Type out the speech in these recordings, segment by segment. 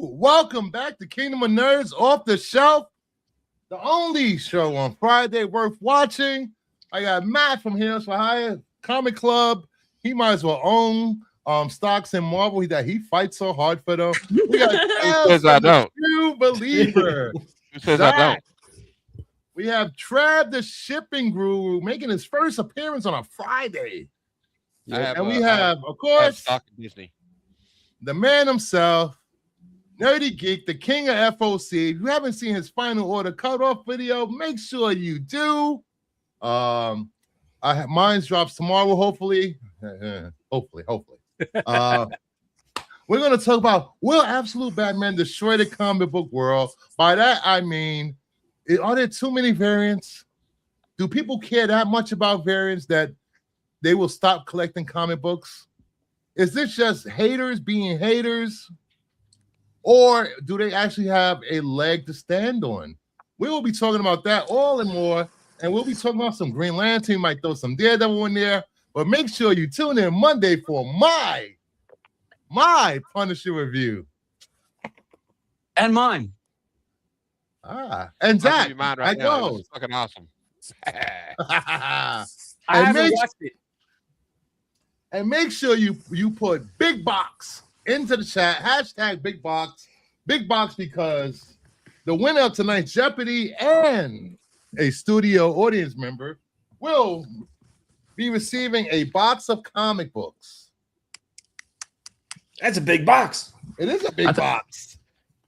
Welcome back to Kingdom of Nerds Off the Shelf, the only show on Friday worth watching. I got Matt from Heroes for Hire Comic Club. He might as well own stocks in Marvel. He fights so hard for them. We got Who says I don't? True Believer. Who says I don't? We have Trav, the shipping guru, making his first appearance on a Friday. And we have, of course, stock in Disney. The man himself, Nerdy Geek, the king of FOC. If you haven't seen his final order cutoff video, make sure you do. Mine's drops tomorrow, hopefully. Hopefully. We're going to talk about, will Absolute Batman destroy the comic book world? By that, I mean, are there too many variants? Do people care that much about variants that they will stop collecting comic books? Is this just haters being haters? Or do they actually have a leg to stand on? We will be talking about that all and more. And we'll be talking about some Green Lantern. We might throw some Daredevil in there. But make sure you tune in Monday for my Punisher review. And mine. And Zach. Mine right now. It's fucking awesome. I haven't watched it. And make sure you put Big Box into the chat. Hashtag Big Box. Big Box, because the winner of tonight's Jeopardy and a studio audience member will be receiving a box of comic books. That's a big box. It is a big box.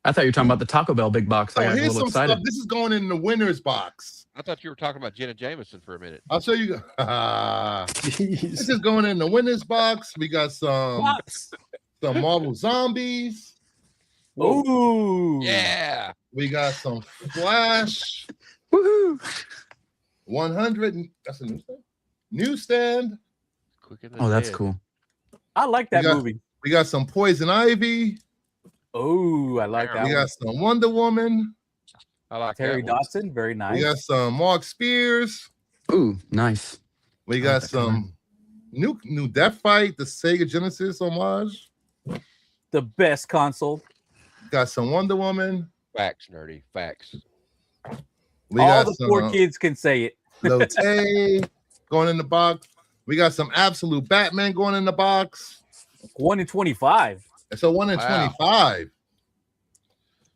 I thought you were talking about the Taco Bell big box. I got a here's little some excited. stuff. This is going in the winner's box. I thought you were talking about Jenna Jameson for a minute. I'll show you. This is going in the winner's box. We got some Marvel Zombies. Ooh. Yeah. We got some Flash. Woohoo. 100. That's a newsstand. Oh, that's cool. I like that movie. We got some Poison Ivy. Oh, I like that. We got some Wonder Woman. I like Terry Dodson. Very nice. We got some Mark Spears. Ooh, nice. We got some new Death Fight, the Sega Genesis homage. The best console. Got some Wonder Woman. Facts, nerdy. Facts. We All got the some, poor kids can say it. Lotte going in the box. We got some Absolute Batman going in the box. 1 in 25. It's a 1 in 25.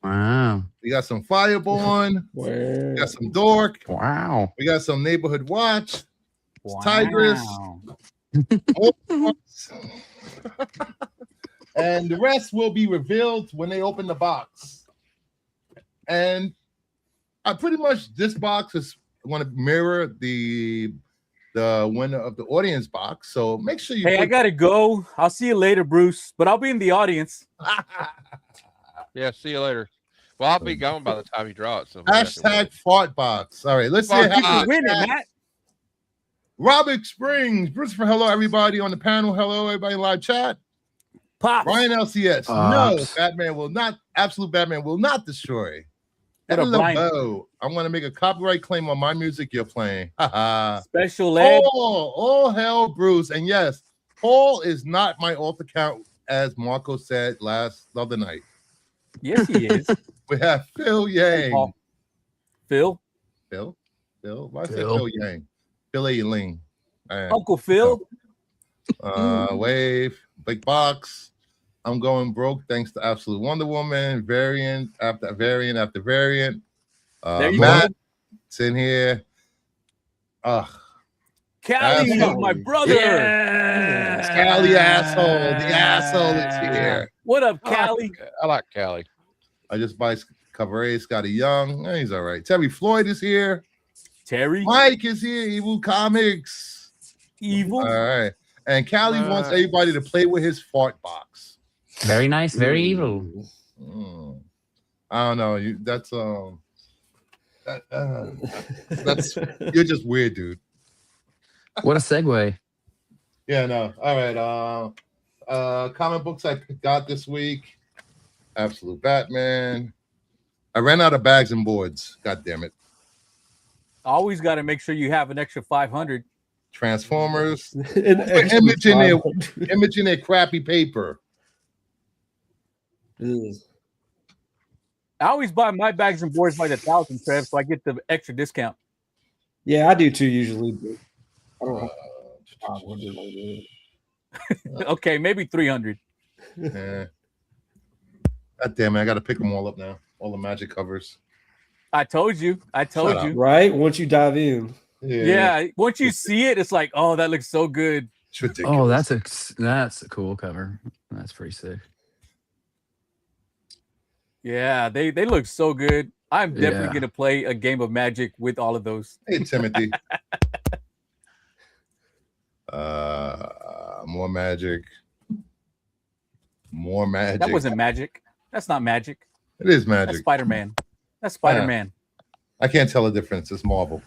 Wow. We got some Fireborn. We got some Dork. Wow. We got some Neighborhood Watch. Tigress. And the rest will be revealed when they open the box. And I pretty much, this box is going to mirror the winner of the audience box. So make sure you. Hey, I gotta go. I'll see you later, Bruce. But I'll be in the audience. Yeah, see you later. Well, I'll be gone by the time you draw it. So Hashtag fart box. All right, let's see. Winning, Matt. Robert Springs, Christopher. Hello, everybody on the panel. Hello, everybody in live chat. Pops. Ryan LCS. No, Batman will not. Absolute Batman will not destroy. Hello, I'm going to make a copyright claim on my music you're playing. Special ed. All hell, Bruce. And yes, Paul is not my alt account, as Marco said the other night. Yes, he is. We have Phil Yang. Phil. Why is it Phil Yang? Phil A. Ling. Uncle Phil. Wave. Big box. I'm going broke thanks to Absolute Wonder Woman. Variant after variant after variant. Matt, it's in here. Callie, my brother. Yeah. Callie asshole. The asshole is here. What up, Callie? I like Callie. I just buy cover A, Scotty Young. He's all right. Terry Floyd is here. Terry. Mike is here. Evil Comics. Evil. All right. And Callie wants everybody to play with his fart box. Very nice. Very evil. I don't know. That's you're just weird, dude. What a segue. Yeah, no. All right. Comic books I got this week. Absolute Batman. I ran out of bags and boards. God damn it. Always got to make sure you have an extra 500. Transformers. Image in their crappy paper. I always buy my bags and boards by the 1,000, Trev, so I get the extra discount. Yeah, I do too usually. But I don't know. 500 like that. Okay, maybe 300. Yeah. God damn it! I got to pick them all up now. All the Magic covers. I told you. Shut you. Right? Once you dive in. Yeah. Once you see it, it's like, oh, that looks so good. It's ridiculous. Oh, that's a cool cover. That's pretty sick. Yeah, they look so good. I'm definitely Yeah. gonna play a game of Magic with all of those. Hey, Timothy. More Magic. More Magic. That wasn't Magic. That's not Magic. It is That's Magic. Spider-Man. That's Spider-Man. I can't tell the difference. It's Marvel.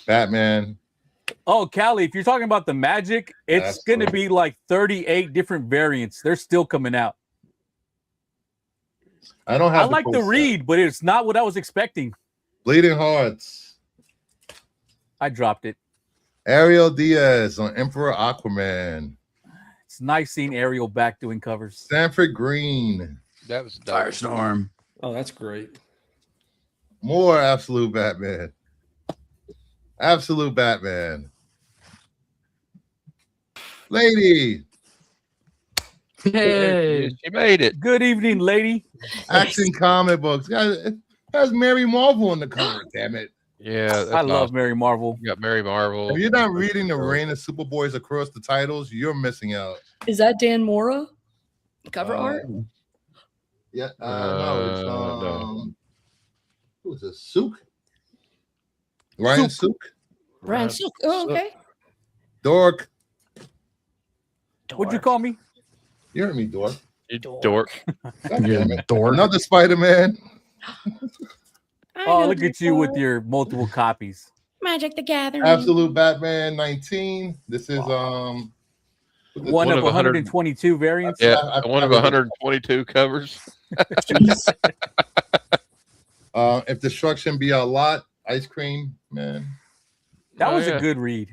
Batman. Oh, Callie, if you're talking about the Magic, it's That's gonna cool. be like 38 different variants. They're still coming out. I don't I have. like the poster. read, but it's not what I was expecting. Bleeding Hearts. I dropped it. Ariel Diaz on Emperor Aquaman. It's nice seeing Ariel back doing covers. Sanford Green. That was dope. Firestorm. Oh, that's great. More Absolute Batman. Absolute Batman. Lady. Yay. She made it. Good evening, lady. Action comic books. Guys, it has Mary Marvel on the cover, damn it. Yeah, that's I love awesome. Mary Marvel. You got Mary Marvel. If you're not reading the Reign of Superboys across the titles, you're missing out. Is that Dan Mora? Cover art? Yeah, no, it's No. who's this? Sook? Ryan Sook? Ryan Silk. Oh, okay. Dork. What'd you call me? You heard me, Dork. You Dork. dork. God You damn it. dork. Another Spider-Man. I Oh, know look at you with before. your multiple copies. Magic the Gathering. Absolute Batman 19. This is One One of of 100 122 variants. Yeah, I- one of 122 covers. Jeez. If Destruction Be Our Lot, Ice Cream, man. That Oh, was yeah. a good read.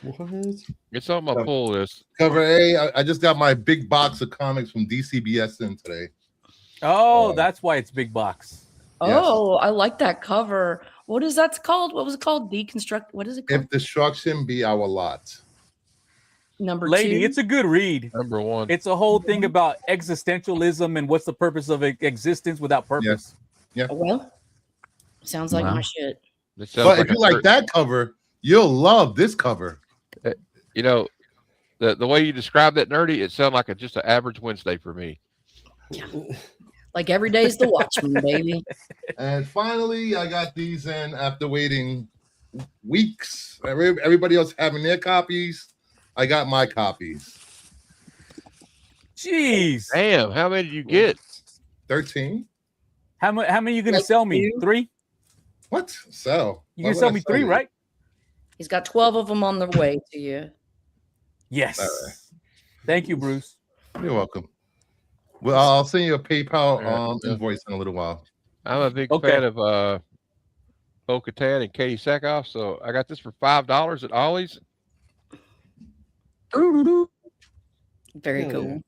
What? It's on my pull list. Cover A, I just got my big box of comics from DCBS in today. Oh, that's why it's big box. Oh, I like that cover. What is that called? What was it called? Deconstruct. What is it called? If Destruction Be Our Lot. Number Lady, 2. it's a good read. Number one. It's a whole thing about existentialism and what's the purpose of existence without purpose. Well, sounds like Wow. my shit. It sounds But if a you like certain- that cover, you'll love this cover. you know, the way you describe that nerdy, it sounds like just an average Wednesday for me. Like every day's the Watchmen, baby. And finally, I got these in after waiting weeks. Everybody else having their copies. I got my copies. Jeez. Damn, how many did you get? 13. How many are you gonna Like sell me? you? 3? What? So You can sell me 3, right? He's got 12 of them on the way to you. Yes. All right. Thank you, Bruce. You're welcome. Well, I'll send you a PayPal Yeah. invoice in a little while. I'm a big Okay. fan of Bo-Katan and Katie Sackhoff, so I got this for $5 at Ollie's. Very Hell cool.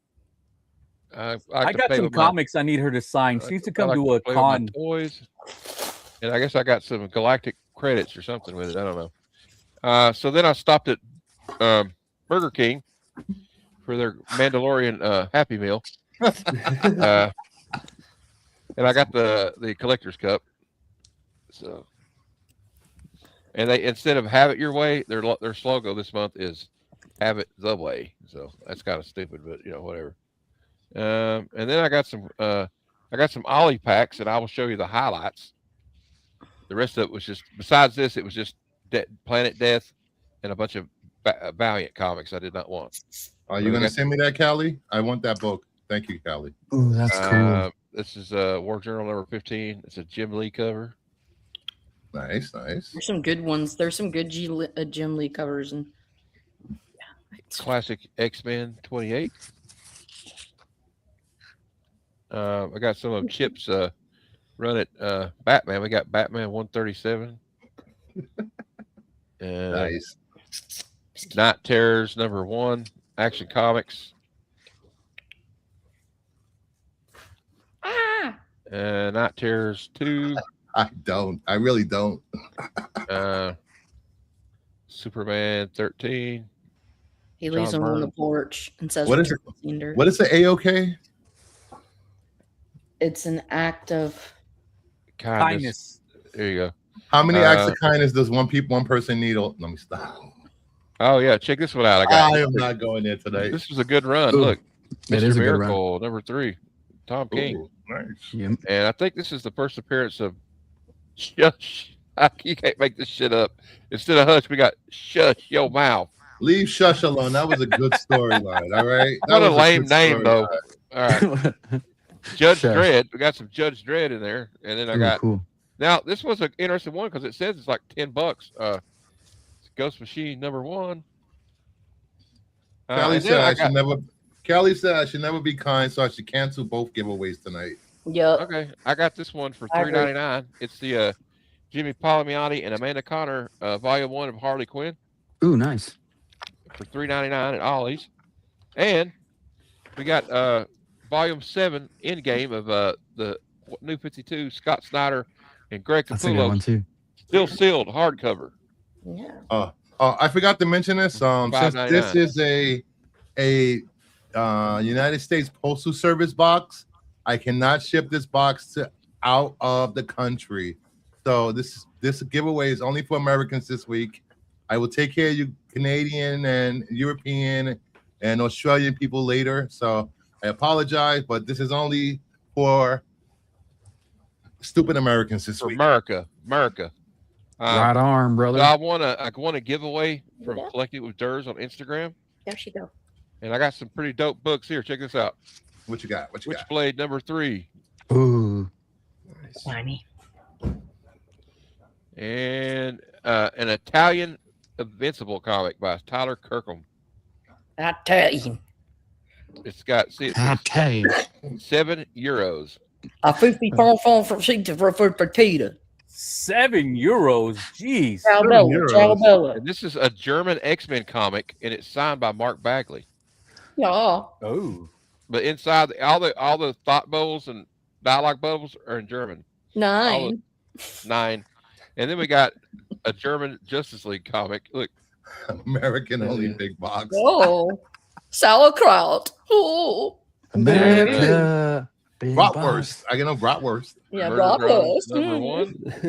I I got some comics I need her to sign. She needs to come to a con. Toys, and I guess I got some Galactic credits or something with it. I don't know. So then I stopped at Burger King for their Mandalorian Happy Meal, and I got the collector's cup. So, and they instead of "Have it your way," their slogan this month is "Have it the way." So that's kind of stupid, but whatever. And then I got some Ollie packs, and I will show you the highlights. The rest of it was just, besides this, it was just Planet Death and a bunch of Valiant comics I did not want. Are you going to send me that, Callie? I want that book. Thank you, Callie. Ooh, that's cool. This is War Journal number 15. It's a Jim Lee cover. Nice, nice. There's some good ones. There's some good Jim Lee covers. And Classic X-Men 28. I got some of Chip's run at Batman. We got Batman 137. Nice. Night Terrors number 1. Action Comics. Ah, Night Terrors 2. I don't. I really don't. Superman 13. he leaves John him on the Byrne. porch and says, What is it? "Return to Sender." What is the A-OK? It's an act of Kindness. There you go. How many acts of kindness does one person need? Oh, let me stop. Oh yeah, check this one out. I am not going there tonight. This was a good run. Ooh, Look, that Mr. is a good Miracle, number 3, Tom King. Ooh, nice. Yep. And I think this is the first appearance of Shush. You can't make this shit up. Instead of Hush, we got Shush Your Mouth. Leave Shush alone. That was a good storyline. All right. That What a was lame good name, though. storyline. All right. Judge Shush. Dredd. We got some Judge Dredd in there. And then I Ooh, got, cool. now this was an interesting one because it says it's like $10. Ghost Machine number 1. Callie and then said I I should never. Callie said I should never be kind, so I should cancel both giveaways tonight. yep. Okay, I got this one for I agree. $3.99. It's the Jimmy Palmiotti and Amanda Connor Volume 1 of Harley Quinn Ooh, nice. for $3.99 at Ollie's. And we got Volume 7 Endgame of the New 52, Scott Snyder and Greg That's a good one Capullo, too. still sealed hardcover. Yeah. I forgot to mention this. Since this $5.99. is a United States Postal Service box, I cannot ship this box to out of the country. So this giveaway is only for Americans this week. I will take care of you Canadian and European and Australian people later. So I apologize, but this is only for stupid Americans this For week. America. Right arm, brother. So I won a giveaway from Yeah. Collected with Durs on Instagram. There she go. And I got some pretty dope books here. Check this out. What you got? Witchblade number 3. Ooh. Tiny. And an Italian Invincible comic by Tyler Kirkham. I tell you. It's got, see, it I says tell you. €7. A 50 phone for sheet for potato. €7. Jeez. Ciao Bella. euros. Ciao Bella. And this is a German X-Men comic, and it's signed by Mark Bagley. Yeah. Oh. But inside, all the thought bubbles and dialogue bubbles are in German. 9. 9. And then we got a German Justice League comic. Look, American only big box. Oh. Sauerkraut. Oh. America. Big boss. Bratwurst. I get no bratwurst. Yeah, Murder Drone bratwurst. number Mm. 1. But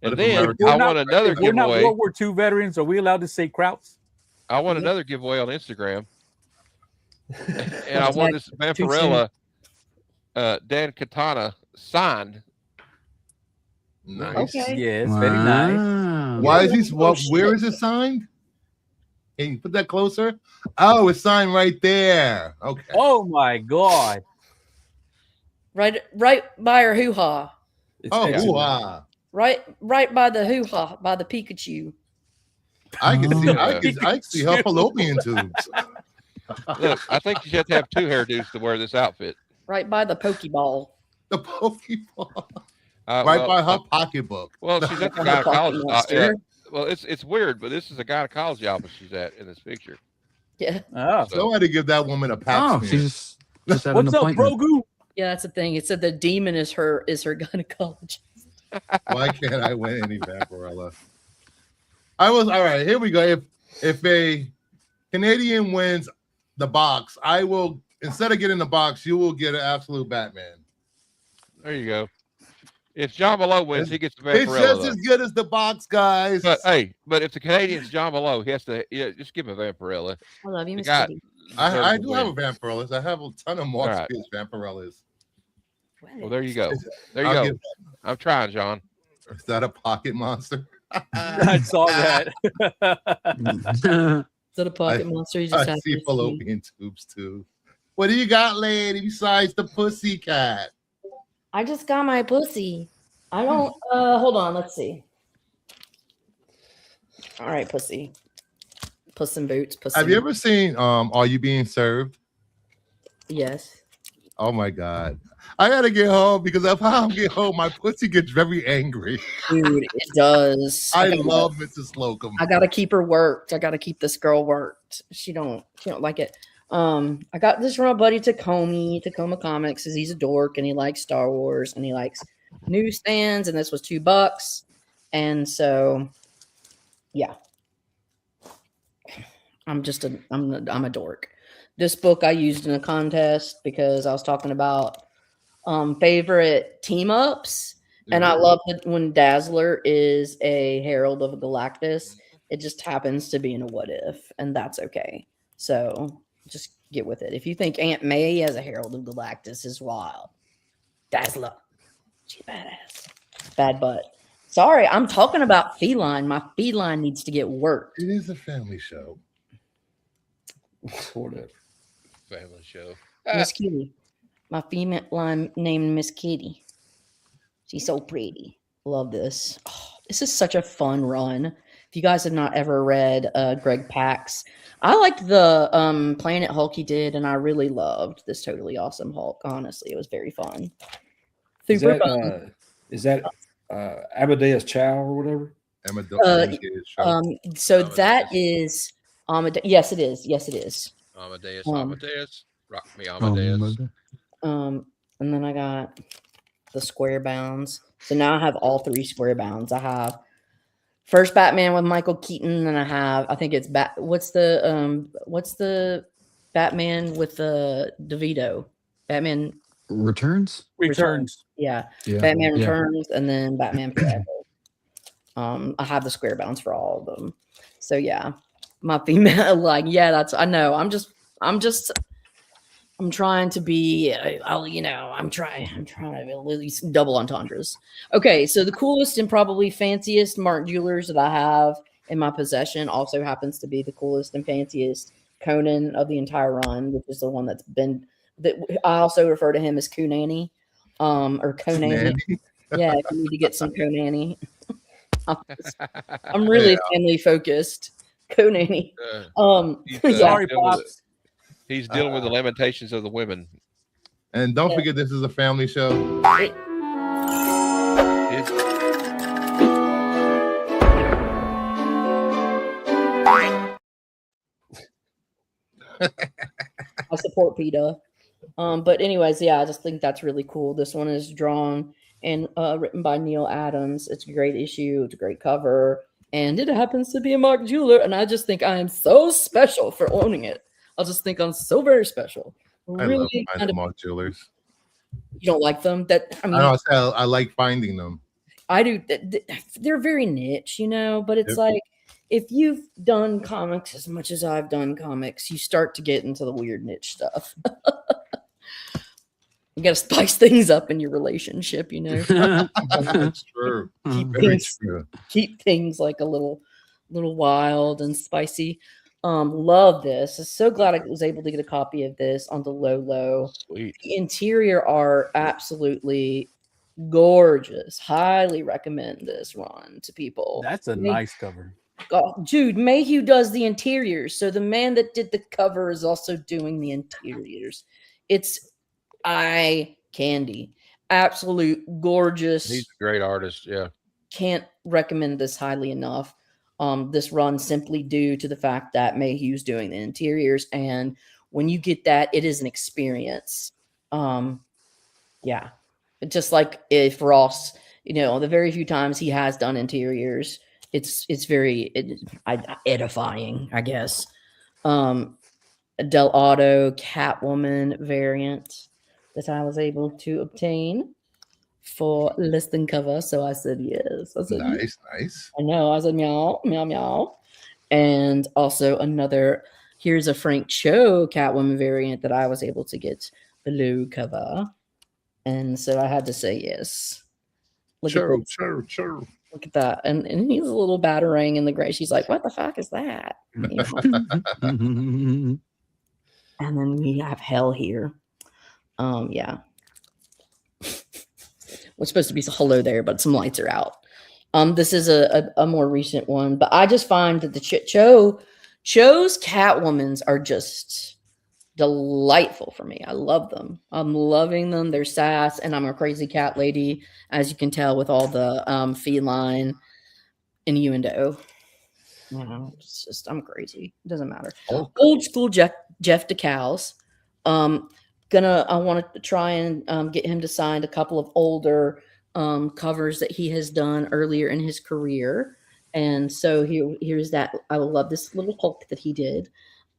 And if then America- I won another If we're not giveaway. World War II veterans, are we allowed to say Krauts? I won another giveaway on Instagram. And I won this Too Vampirella Dan Katana signed. Nice. Okay. Yes, very nice. Wow. Why is this? Oh, Where shit. is it signed? Can you put that closer? Oh, it's signed right there. Okay. Oh my God. Right by her hoo-ha. Oh, yeah. ooh-ah. Right by the hoo-ha, by the Pikachu. I can see. Oh. I can see her fallopian tubes. Look, I think you have to have 2 hairdos to wear this outfit. Right by the Pokeball. The Pokeball. Right Right by her pocketbook. Well, she's at the On the gynecology. Monster. Well, it's weird, but this is a gynecology office she's at in this picture. Yeah. Oh. Somebody give that woman a pap Oh, smear. she's just had an What's up, appointment. Grogu? Yeah, that's the thing. It said the demon is her gynecologist. Why can't I win any Vampirella? All right. Here we go. If a Canadian wins the box, I will, instead of getting the box, you will get an absolute Batman. There you go. If John Below wins, he gets the It's Vampirella. just though. as good as the box, guys. But hey, but if the Canadian's John Below, he has to just give him a Vampirella. I love you, The Mr. guy- D. I deserves do to have a win. Vampirellas. I have a ton of more All right. Vampirellas. Well, there you go. There you I'll go. give- I'm trying, John. Is that a pocket monster? I saw that. Is that a pocket monster? You just I have see to fallopian tubes too. What do you got, lady, besides the pussy cat? I just got my pussy. I don't. Hold on. Let's see. All right, pussy. Puss in Boots. Pussy. Have you ever seen Are You Being Served? Yes. Oh my God. I gotta get home because if I don't get home, my pussy gets very angry. Dude, it does. I love Mrs. Slocum. I gotta keep her worked. I gotta keep this girl worked. She don't like it. I got this from my buddy Tacoma Comics, because he's a dork and he likes Star Wars and he likes newsstands, and this was $2. And so yeah. I'm a dork. This book I used in a contest because I was talking about favorite team ups. And I love that when Dazzler is a Herald of Galactus, it just happens to be in a What If, and that's okay. So just get with it. If you think Aunt May as a Herald of Galactus is wild, Dazzler, she badass. Bad butt. Sorry, I'm talking about feline. My feline needs to get worked. It is a family show. Whatever. Family show. Miss Kitty. My female line named Miss Kitty. She's so pretty. Love this. Oh, this is such a fun run. If you guys have not ever read Greg Pak's, I liked the Planet Hulk he did, and I really loved this Totally Awesome Hulk. Honestly, it was very fun. Is that Amadeus Chow or whatever? So that is Amadeus. Yes, it is. Yes, it is. Amadeus. Rock me, Amadeus. And then I got the square bounds. So now I have all 3 square bounds. I have first Batman with Michael Keaton, and I think it's what's the Batman with the DeVito? Batman Returns. Yeah. Yeah. Batman Returns, and then Batman Forever. I have the square bounds for all of them. So yeah, my female I know. I'm trying to be, I'm trying to at least double entendres. Okay, so the coolest and probably fanciest Mark Jewelers that I have in my possession also happens to be the coolest and fanciest Conan of the entire run, which is the one that I also refer to him as Coonanny, or Conan. Yeah, if you need to get some Conanny. I'm really family focused. Conanny. Sorry, Pops. He's dealing with the lamentations of the women. And don't forget, this is a family show. I support PETA. But anyways, yeah, I just think that's really cool. This one is drawn and written by Neil Adams. It's a great issue. It's a great cover. And it happens to be a Mark Jeweler. And I just think I am so special for owning it. I just think I'm so very special. Really, I love Mark Jewelers. You don't like them? I like finding them. I do. They're very niche, but it's like if you've done comics as much as I've done comics, you start to get into the weird niche stuff. You got to spice things up in your relationship, That's true. Keep things like a little wild and spicy. Love this. I'm so glad I was able to get a copy of this on the low. Sweet. The interior art absolutely gorgeous. Highly recommend this run to people. That's a nice cover. Dude, Mayhew does the interiors, so the man that did the cover is also doing the interiors. It's eye candy. Absolute gorgeous. He's a great artist. Yeah. Can't recommend this highly enough. This run simply due to the fact that Mayhew's doing the interiors, and when you get that, it is an experience. Yeah, just like if Ross, the very few times he has done interiors, it's very edifying, I guess. Del Auto Catwoman variant that I was able to obtain for listing cover, so I said yes. I said nice. I know. I said meow, meow, meow. And also here's a Frank Cho Catwoman variant that I was able to get below cover. And so I had to say yes. Sure. Look at that. And he's a little batarang in the gray. She's like, what the fuck is that? And then we have Hell here. Yeah. Was supposed to be hello there, but some lights are out. This is a more recent one, but I just find that the Cho's Catwomans are just delightful for me. I love them. I'm loving them. They're sass, and I'm a crazy cat lady, as you can tell with all the feline innuendo. You know, it's just I'm crazy. It doesn't matter. Oh. Old school Jeff DeCals. I wanted to try and get him to sign a couple of older covers that he has done earlier in his career. And so here's that. I love this little Hulk that he did,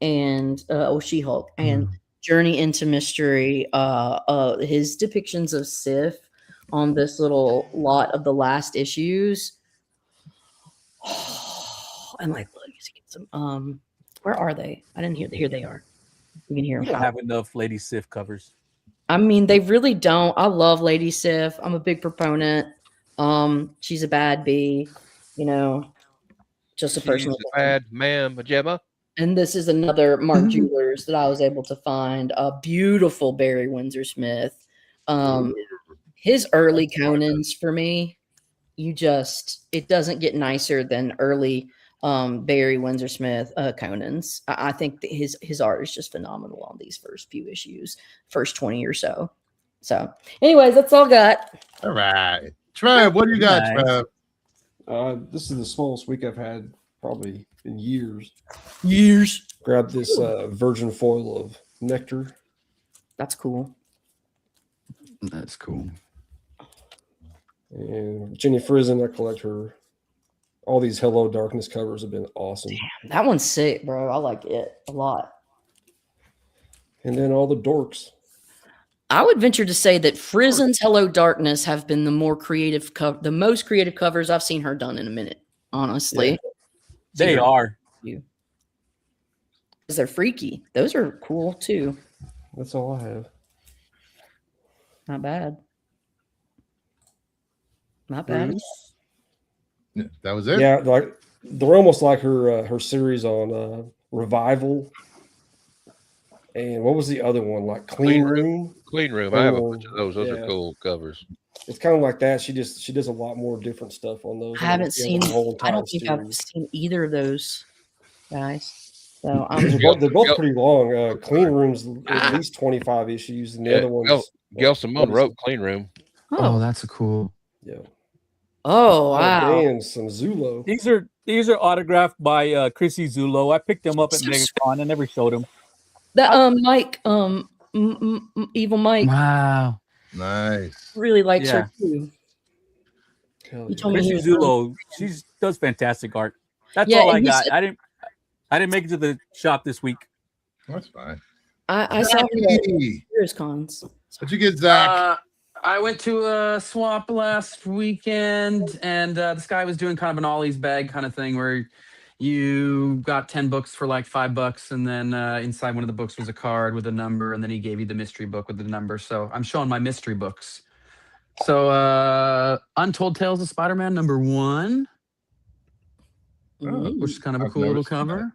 and She-Hulk, and Journey into Mystery. His depictions of Sif on this little lot of the last issues. And like, look, get some. Where are they? I didn't hear. Here they are. You can hear We them. don't have enough Lady Sif covers. I mean, they really don't. I love Lady Sif. I'm a big proponent. She's a bad bee, you know, just a She's personal. a bad ma'am, Gemma. And this is another Mark Jewelers that I was able to find. A beautiful Barry Windsor Smith. His early Conans for me, it doesn't get nicer than early Barry Windsor Smith Conans. I think that his art is just phenomenal on these first few issues, first 20 or so. So, anyways, that's all I got. All right. Trev, what do you got, Nice. Trev? This is the smallest week I've had probably in years. Years. Grab this virgin foil of Nectar. That's cool. That's cool. And Jenny Frizen, I collect her. All these Hello Darkness covers have been awesome. That one's sick, bro. I like it a lot. And then all the dorks. I would venture to say that Frizen's Hello Darkness have been the most creative covers I've seen her done in a minute, honestly. Yeah. They are. Because they're freaky. Those are cool too. That's all I have. Not bad. Not bad. Yeah, that was it. Yeah, like they're almost like her series on Revival. And what was the other one? Like Clean Room. Clean Room. I have a bunch of those. Those are cool covers. It's kind of like that. She does a lot more different stuff on those. I haven't You know, seen. the whole I don't entire think I've series. seen either of those guys. So They're both pretty long. Clean Room's at least 25 issues, and the other one's Gail Simone wrote Clean Room. Oh, that's a cool. yeah. Oh wow! And some Zulo. These are autographed by Chrissy Zulo. I picked them up at MegaCon and never showed them. That Mike, Evil Mike, Wow. Nice. really likes Yeah. her too. Hell You yeah. told me Chrissy he was Zulo, she does fantastic art. That's Yeah, all I and he got. said- I didn't make it to the shop this week. That's fine. I saw him at Hey, Heroes Cons. what'd you get, Zach? I went to a swap last weekend, and this guy was doing kind of an Ollie's bag kind of thing where you got 10 books for like $5, and then inside one of the books was a card with a number, and then he gave you the mystery book with the number. So I'm showing my mystery books. So Untold Tales of Spider-Man #1, which is kind of a I've cool little noticed that.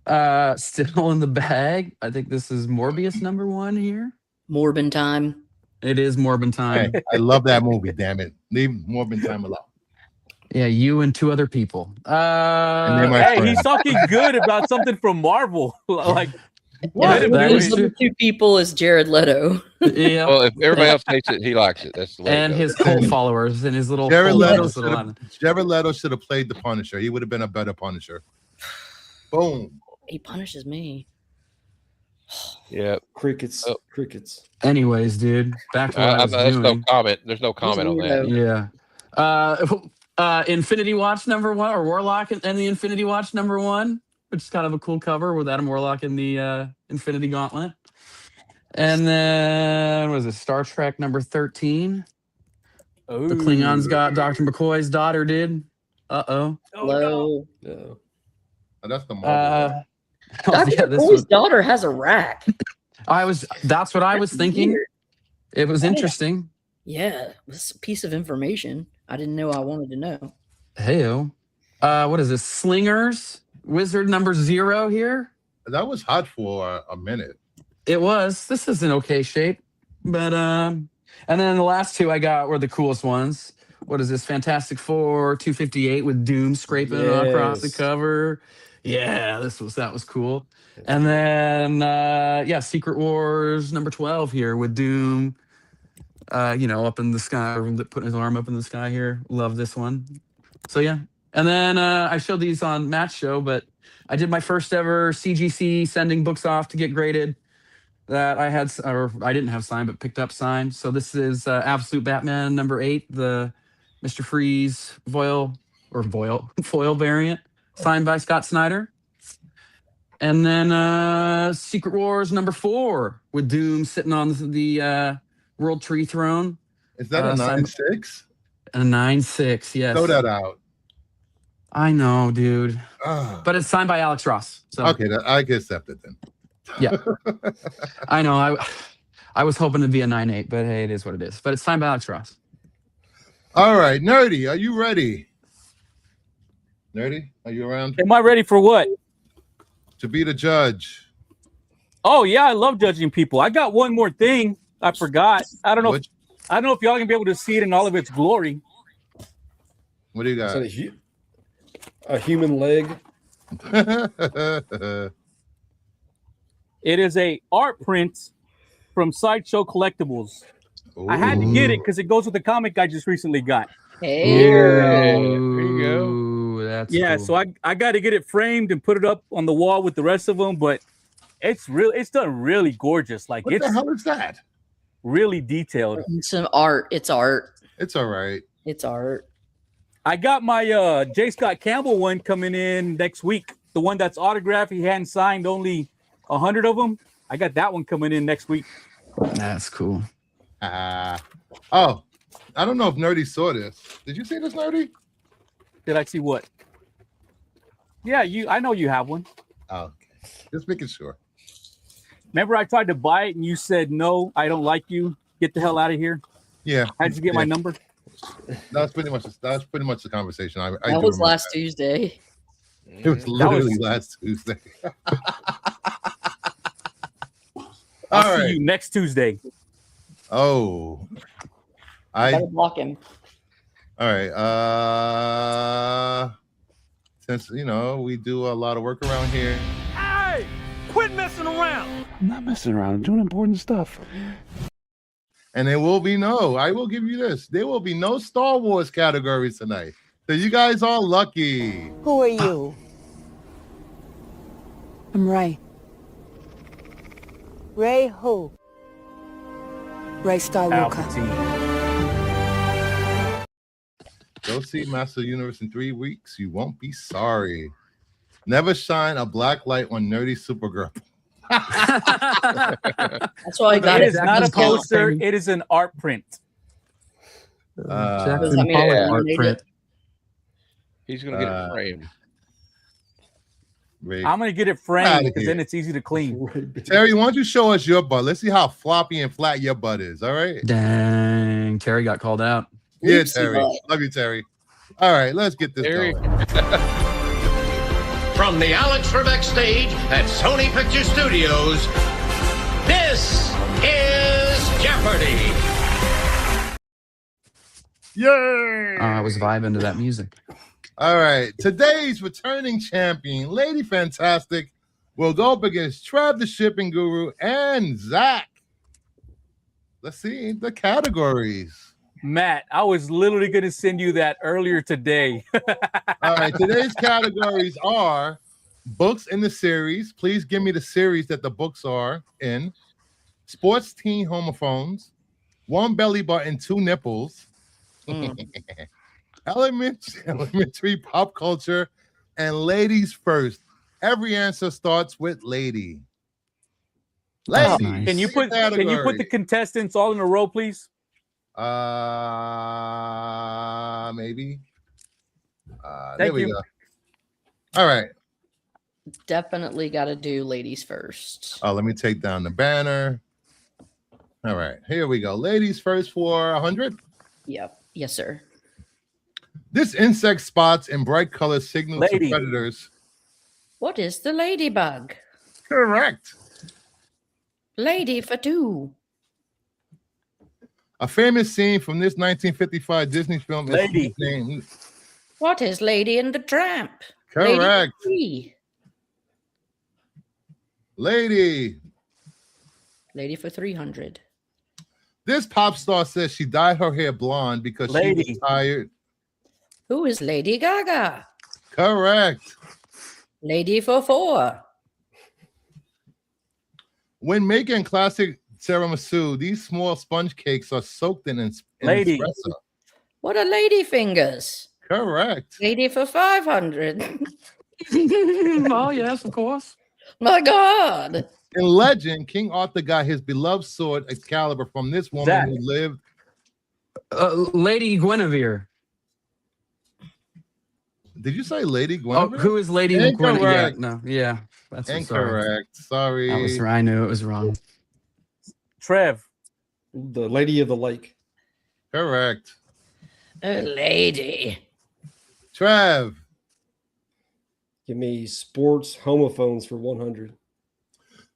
cover. Still in the bag. I think this is Morbius #1 here. Morbin time. It is Morbin time. Hey, I love that movie. Damn it, leave Morbin time alone. Yeah, you and 2 other people. then my Hey, friend. he's talking good about something from Marvel. Like, What? let him That do is it. true. Number 2 people is Jared Leto. Yeah. Well, if everybody else hates it, he likes it. That's the way. And it goes. his cult followers and his little Jared cult Leto followers should on have. it. Jared Leto should have played the Punisher. He would have been a better Punisher. Boom. He punishes me. Yeah. Crickets. Oh. Crickets. Anyways, dude, back to what I was There's no doing. comment. There's no comment on that. Yeah. Infinity Watch #1, or Warlock and the Infinity Watch #1, which is kind of a cool cover with Adam Warlock in the Infinity Gauntlet. And then what was it, Star Trek #13? The Klingons got Dr. McCoy's daughter, dude. Uh-oh. Hello. No. Oh, that's the Marvel. one. Dr. yeah, this McCoy's was, daughter has a rack. that's what I was That's thinking. weird. It was interesting. Yeah, it's a piece of information I didn't know I wanted to know. Heyo. What is this? Slingers? Wizard #0 here? That was hot for a minute. It was. This is in okay shape. But and then the last 2 I got were the coolest ones. What is this? Fantastic Four 258 with Doom scraping across the Yes. cover. Yeah, that was cool. And then Secret Wars number 12 here with Doom. Up in the sky, putting his arm up in the sky here. Love this one. So yeah. And then I showed these on Matt's show, but I did my first ever CGC sending books off to get graded that I had, or I didn't have signed, but picked up signed. So this is Absolute Batman number 8, the Mr. Freeze foil variant, signed by Scott Snyder. And then Secret Wars number 4 with Doom sitting on the World Tree Throne. Is that a 9.6? A 9.6, yes. Throw that out. I know, dude. Ah. But it's signed by Alex Ross. So Okay, I can accept it then. yeah. I know. I was hoping to be a 9.8, but hey, it is what it is. But it's signed by Alex Ross. All right, Nerdy, are you ready? Nerdy, are you around Am I ready for what? to be the judge? Oh yeah, I love judging people. I got one more thing I forgot. I don't know. I don't know if y'all can be able to see it in all of its glory. What do you Is got? that a human leg? It is a art print from Sideshow Collectibles. I had to get it because it goes with the comic I just recently got. Hey. There you go. Ooh, that's Yeah, cool. so I got to get it framed and put it up on the wall with the rest of them, but it's done really gorgeous. Like What it's the hell is that? really detailed. It's some art. It's art. It's all right. It's art. I got my J. Scott Campbell one coming in next week. The one that's autographed. He hadn't signed only 100 of them. I got that one coming in next week. That's cool. Oh, I don't know if Nerdy saw this. Did you see this, Nerdy? Did I see what? Yeah, I know you have one. Oh, okay. Just making sure. Remember I tried to buy it and you said, no, I don't like you. Get the hell out of here. Yeah. How'd you get my number? That's pretty much the conversation. I That do was remember last that. Tuesday. It was literally last Tuesday. I'll All see right. you next Tuesday. Oh, Better block him. all right. Since we do a lot of work around here. Hey, quit messing around. I'm not messing around. I'm doing important stuff. And I will give you this. There will be no Star Wars categories tonight. So you guys are lucky. Who are you? I'm Ray. Ray who? Ray Skywalker. Go see Master of the Universe in 3 weeks. You won't be sorry. Never shine a black light on Nerdy Supergirl. That's why I got It it. is not a poster. It is an art print. Does Jackson that mean Pollock I art made print. it? He's gonna get it framed. Ray. I'm going to get it Outta framed because here. then it's easy to clean. Terry, why don't you show us your butt? Let's see how floppy and flat your butt is. All right. Dang, Terry got called out. Yeah, Oopsie Terry. butt. Love you, Terry. All right, let's get this Terry. going. From the Alex Trebek stage at Sony Picture Studios, this is Jeopardy! Yay! I was vibing to that music. All right, today's returning champion, Lady Fantastic, will go up against Trev the Shipping Guru and Zach. Let's see the categories. Matt, I was literally going to send you that earlier today. All right, today's categories are books in the series. Please give me the series that the books are in. Sports teen homophones, 1 belly button, 2 nipples, elementary pop culture, and ladies first. Every answer starts with lady. Ladies. nice. Can you put the category. contestants all in a row, please? Maybe. There Thank we you. go. All right. Definitely got to do ladies first. Let me take down the banner. All right, here we go. Ladies first for 100. Yep. Yes, sir. This insect spots in bright colors signal Lady. to predators. What is the ladybug? Correct. Lady for 2. A famous scene from this 1955 Disney film is Lady. named. What is Lady and the Tramp? Correct. Lady for 3. Lady. Lady for 300. This pop star says she dyed her hair blonde because she Lady. was tired. Who is Lady Gaga? Correct. Lady for 4. When making classic tiramisu, these small sponge cakes are soaked in Lady. espresso. What are lady fingers? Correct. Lady for 500. Oh yes, of course. My God. In legend, King Arthur got his beloved sword Excalibur from this woman Zach. who lived. Lady Guinevere. Did you say Lady Oh, Guinevere? who is Lady Guinevere? Yeah, Incorrect. no, yeah. That's sorry. Incorrect. Sorry. That was, I knew it was wrong. Trev. The Lady of the Lake. Correct. A lady. Trev. Give me sports homophones for 100.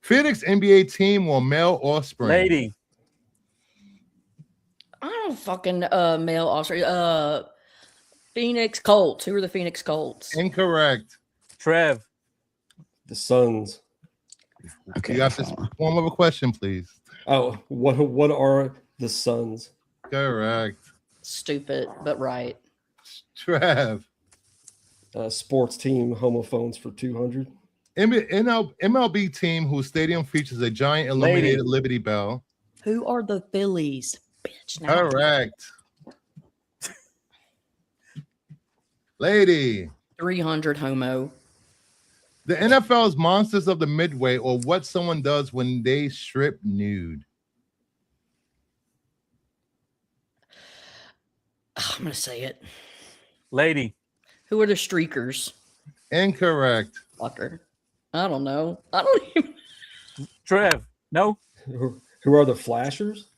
Phoenix NBA team or male offspring? Lady. I don't fucking male offspring. Phoenix Colts. Who are the Phoenix Colts? Incorrect. Trev. The Suns. Okay. You got this form of a question, please. Oh, what are the Suns? Correct. Stupid, but right. Trev. Sports team homophones for 200. MLB team whose stadium features a giant illuminated Liberty Bell. Who are the Phillies? Bitch. Now. Correct. Lady. 300 homo. The NFL's Monsters of the Midway, or what someone does when they strip nude. I'm going to say it. Lady. Who are the Streakers? Incorrect. Fucker. I don't know. I don't even. Trev. No. Who are the Flashers?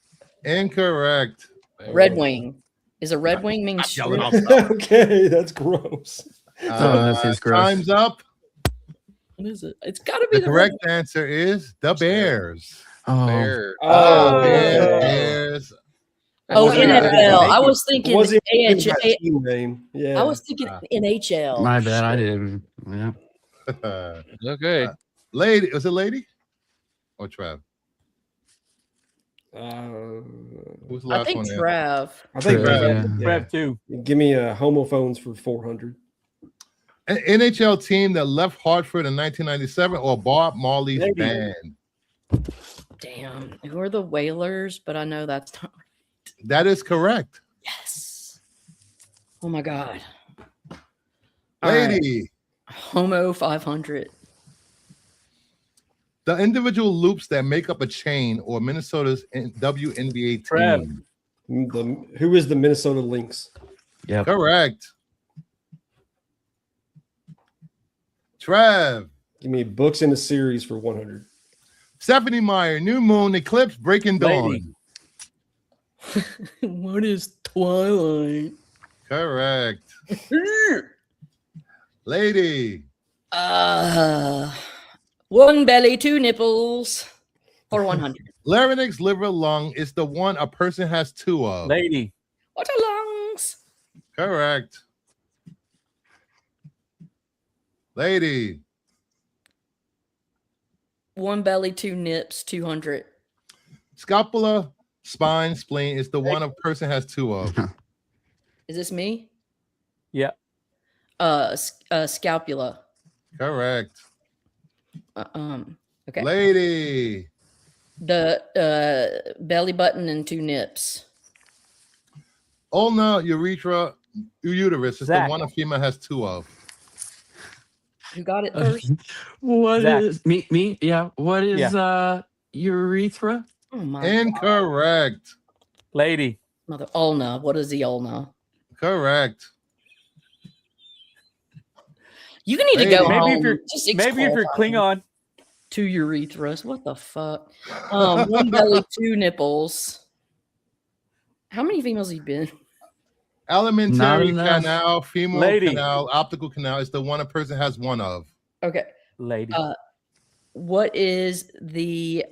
Incorrect. Red Wing. Is a Red Wing mean strip? Okay, that's gross. That is gross. Time's up. What is it? It's got to be The correct answer is the Bears. Oh, Bear. Bears. Oh, Wasn't even- NFL. I was It thinking wasn't even AHL. my team name. Yeah. I was thinking NHL. my bad. I didn't. Yeah. Okay. Lady, was it Lady or Trav? Who's the last I think one? there? Trav. I think Trev, yeah. Trev too. Give me homophones for 400. An NHL team that left Hartford in 1997 or Bob Marley's Lady. band. Damn. Who are the Whalers? But I know that's not. That is correct. Yes. Oh my God. All right. Lady. Homo 500. The individual loops that make up a chain or Minnesota's WNBA Trev. team. Who is the Minnesota Lynx? Yep. Correct. Trev. Give me books in a series for 100. Stephanie Meyer, New Moon, Eclipse, Breaking Dawn. Lady. What is Twilight? Correct. Lady. One belly, 2 nipples, or 100. Larynx, liver, lung is the one a person has 2 of. Lady. What are lungs? Correct. Lady. One belly, 2 nips, 200. Scapula, spine, spleen is the one a person has 2 of. Is this me? Yeah. Scapula. Correct. Okay. Lady. The belly button and 2 nips. Ulna, urethra, uterus is Zach. the one a female has 2 of. Who got it first? What Zach. is me? Yeah. What is urethra? Oh my Incorrect. Lady. mother. Ulna. What is the ulna? Correct. You need to go Maybe home. if you're- Just Maybe if you're disqualify me. Klingon. 2 urethras. What the fuck? 1 belly, 2 nipples. How many females have you been? Alimentary Not enough. canal, femoral Lady. canal, optical canal is the one a person has 1 of. Okay. Lady. What is the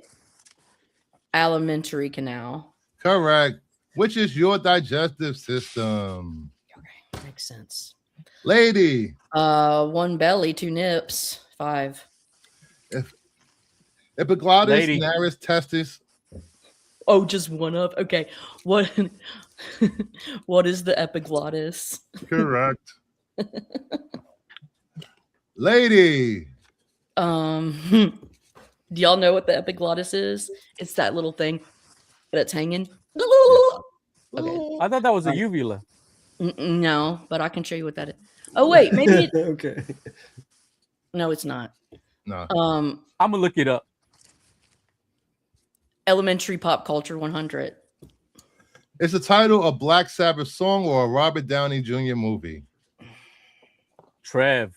alimentary canal? Correct. Which is your digestive system. Okay, makes sense. Lady. 1 belly, 2 nips, 5. Epiglottis, Lady. nares, testis. Oh, just one of. Okay, what? What is the epiglottis? Correct. Lady. Do y'all know what the epiglottis is? It's that little thing that's hanging. Okay. I thought that was a uvula. No, but I can show you what that is. Oh wait, maybe it, Okay. no, it's not. No. Um, I'm gonna look it up. Elementary Pop Culture 100. It's the title of Black Sabbath song or a Robert Downey Jr. movie. Trev.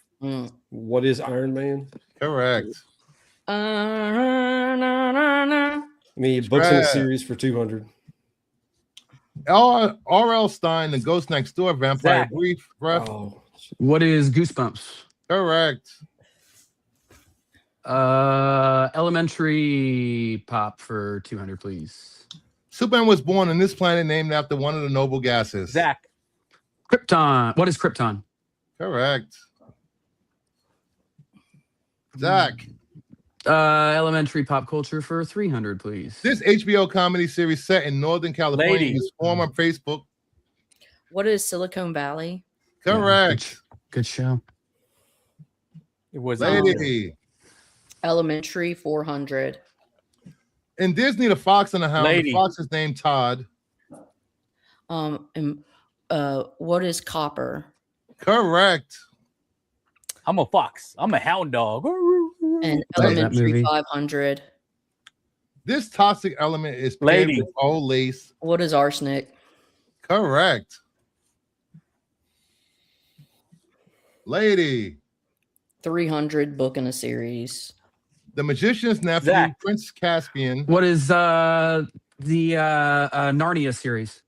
What is Iron Man? Correct. I mean, books in a Trev. series for 200. R.L. Stein, The Ghost Next Door, Vampire Zach. Brief, Breath. Oh, What is Goosebumps? Correct. Elementary Pop for 200, please. Superman was born on this planet named after one of the noble gases. Zach. Krypton. What is Krypton? Correct. Zach. Elementary Pop Culture for 300, please. This HBO comedy series set in Northern California Lady. is former Facebook. What is Silicon Valley? Correct. Good show. It was Lady. Elementary 400. In Disney, the fox and the hound. Lady. The fox is named Todd. And, what is Copper? Correct. I'm a fox. I'm a hound dog. And that Elementary movie. 500. This toxic element is paired Lady. with old lace. What is arsenic? Correct. Lady. 300. Book in a series. The Magician's Nephew, Zach. Prince Caspian. What is the Narnia series?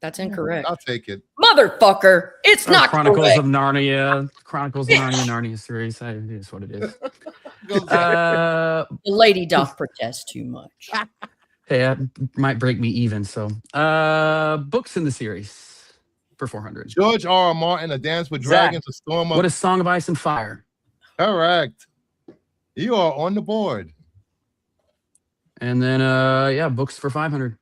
That's incorrect. I'll take it. Motherfucker! It's not Chronicles correct. of Narnia. Chronicles of Narnia series. It is what it is. The lady doth protest too much. Hey, that might break me even. So, books in the series for 400. George R. R. Martin, A Dance with Zach. Dragons, A Storm of... What is Song of Ice and Fire? Correct. You are on the board. And then, books for 500.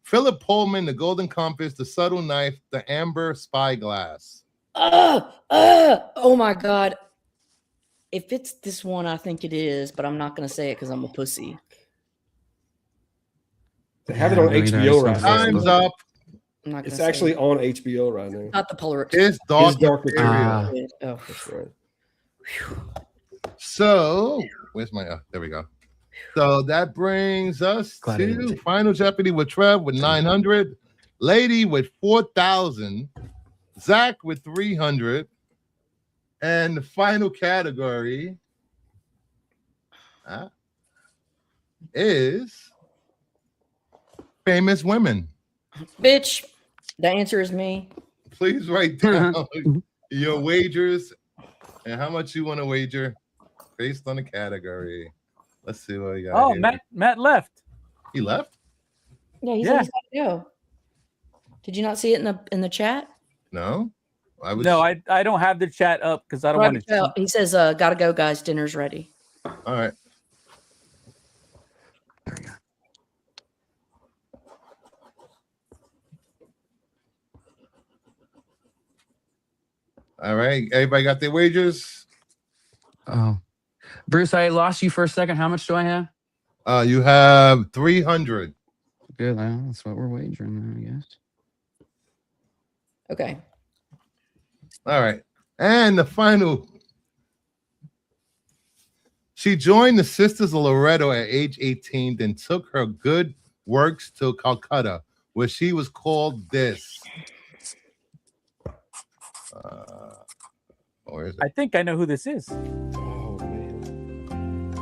Philip Pullman, The Golden Compass, The Subtle Knife, The Amber Spyglass. Oh my god. If it's this one, I think it is, but I'm not gonna say it because I'm a pussy. They have it on Yeah, HBO right now. Time's up. I'm not gonna It's say actually it. on HBO right now. Not the Polar It's dark. It's dark material. material. Oh, That's right. So, where's my... there we go. So that brings us Glad I didn't to take- Final Jeopardy with Trev with 900, Lady with 4,000, Zach with 300, and the final category is famous women. bitch. The answer is me. Please write down your wagers and how much you want to wager based on the category. Let's see what we got. Oh, here. Matt left. He left? Yeah, he Yeah. said he's gotta go. Did you not see it in the chat? No. I was No, I don't have the chat up because I don't want to. He says, "Gotta go, guys. Dinner's ready." all right. All right. Everybody got their wagers? Oh, Bruce, I lost you for a second. How much do I have? You have 300. Good. Well, that's what we're wagering, then, I guess. Okay. All right. And the final. She joined the Sisters of Loretto at age 18, then took her good works to Calcutta, where she was called this. Where is it? I think I know who this is. Oh man.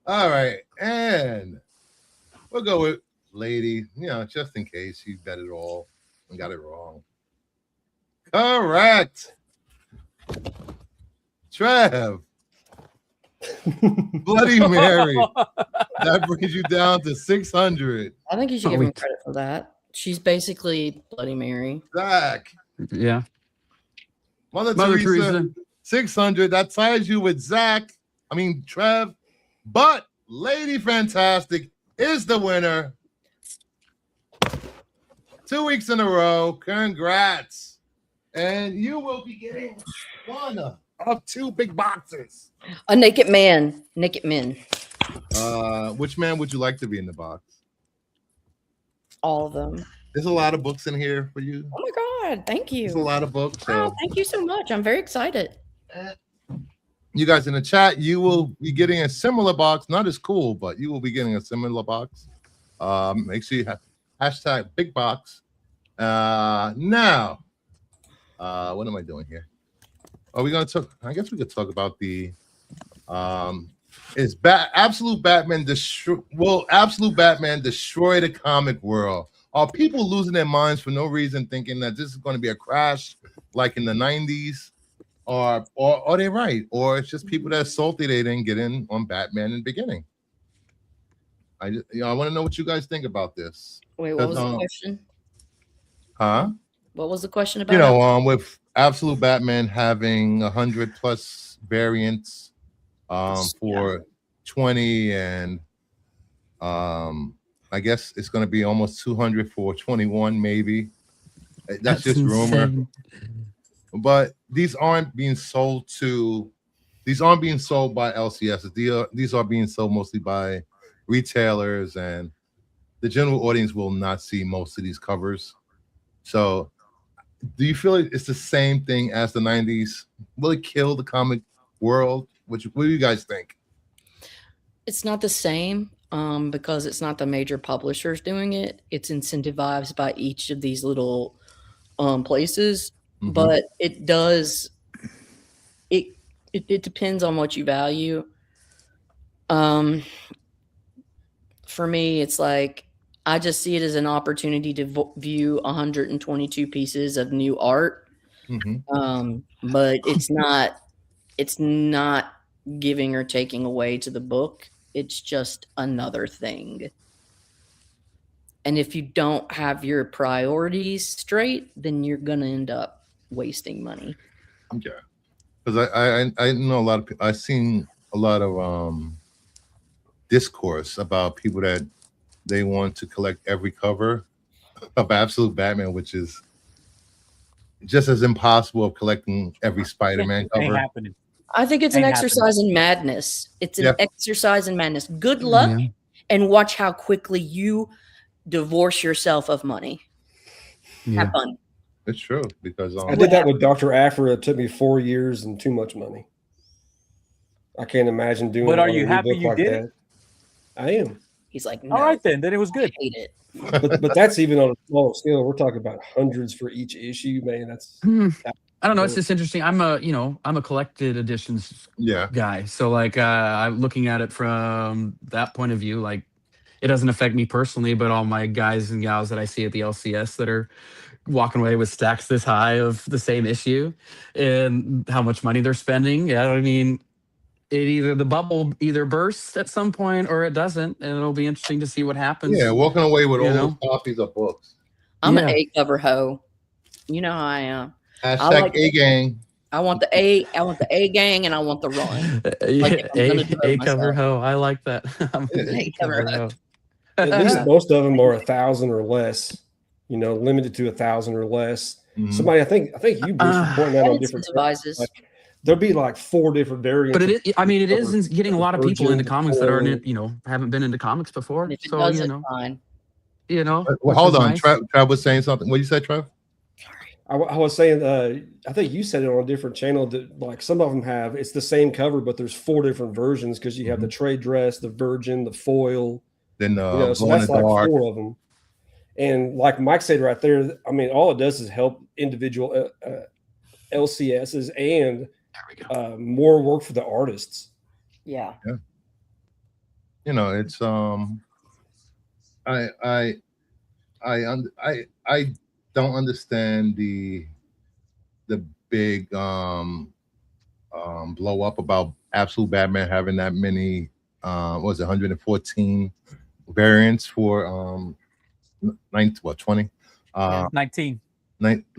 All right. And We'll go with lady, just in case you bet it all and got it wrong. Correct. Trev. Bloody Mary. That brings you down to 600. I think you should give him credit for that. She's basically Bloody Mary. Zach. Yeah. Mother Teresa. Teresa. 600. That ties you with Trev. But Lady Fantastic is the winner. 2 weeks in a row. Congrats. And you will be getting one of 2 big boxes. A naked man. Naked men. Which man would you like to be in the box? All of them. There's a lot of books in here for you. Oh my God. Thank you. There's a lot of books. So. Wow, thank you so much. I'm very excited. You guys in the chat, you will be getting a similar box. Not as cool, but you will be getting a similar box. Make sure you have hashtag big box. Now, what am I doing here? Are we gonna talk? I guess we could talk about the Absolute Batman Absolute Batman destroy the comic world. Are people losing their minds for no reason, thinking that this is going to be a crash like in the 90s? Or are they right? Or it's just people that are salty they didn't get in on Batman in the beginning. I want to know what you guys think about this. Wait, what was the question? Huh? What was the question about? With Absolute Batman having 100 plus variants for 20, and I guess it's going to be almost 200 for 21, maybe. That's just rumor. insane. But these aren't being sold by LCS. These are being sold mostly by retailers, and the general audience will not see most of these covers. So do you feel like it's the same thing as the 90s? Will it kill the comic world? What do you guys think? It's not the same because it's not the major publishers doing it. It's incentivized by each of these little places. Mhm. But it does. It depends on what you value. For me, it's like I just see it as an opportunity to view 122 pieces of new art. Mhm. But it's not giving or taking away to the book. It's just another thing. And if you don't have your priorities straight, then you're gonna end up wasting money. Okay. Because I know a lot of people. I've seen a lot of discourse about people that they want to collect every cover of Absolute Batman, which is just as impossible of collecting every Spider-Man Ain't cover. happening. I think it's an Ain't exercise in madness. It's an Yeah. exercise in madness. Good luck Yeah. and watch how quickly you divorce yourself of money. Yeah. Have fun. It's true because I did that with Dr. Aphra. It took me 4 years and too much money. I can't imagine doing. But it are on a you new happy book you like did that. it? I am. He's like, no, All right, then it was I good. hate it. But that's even on a small scale. We're talking about hundreds for each issue, man. That's I don't know. It's just interesting. I'm a collected editions yeah. guy. So like I'm looking at it from that point of view. Like it doesn't affect me personally, but all my guys and gals that I see at the LCS that are walking away with stacks this high of the same issue and how much money they're spending. Yeah, I mean, the bubble either bursts at some point or it doesn't, and it'll be interesting to see what happens. Yeah, walking away with You all know? those copies of books. I'm Yeah. an A cover hoe. You know how I am. Hashtag like A gang. I want the A gang and I want the run. Like, I'm gonna do it A cover myself. hoe. I like that. A cover hoe. at least most of them are 1,000 or less. You know, limited to 1,000 or less. Mhm. Somebody, I think you Bruce was pointing out That on different. incentivizes. Like, there'll be like 4 different variants. But it is. I mean, it Cover- is getting a lot of people Virgin, into comics that aren't, foil. haven't been into comics before. And if it So does, you it's know, fine. Well, which hold is on. nice. Trev was saying something. What you say, Trev? I was saying, I think you said it on a different channel that like some of them have it's the same cover, but there's 4 different versions because you have the trade dress, the virgin, the foil. Then So glow in that's the like dark. 4 of them. And like Mike said right there, I mean, all it does is help individual LCSs and There we go. more work for the artists. Yeah. You know, it's I don't understand the big blow up about Absolute Batman having that many what was it 114 variants for 20 19.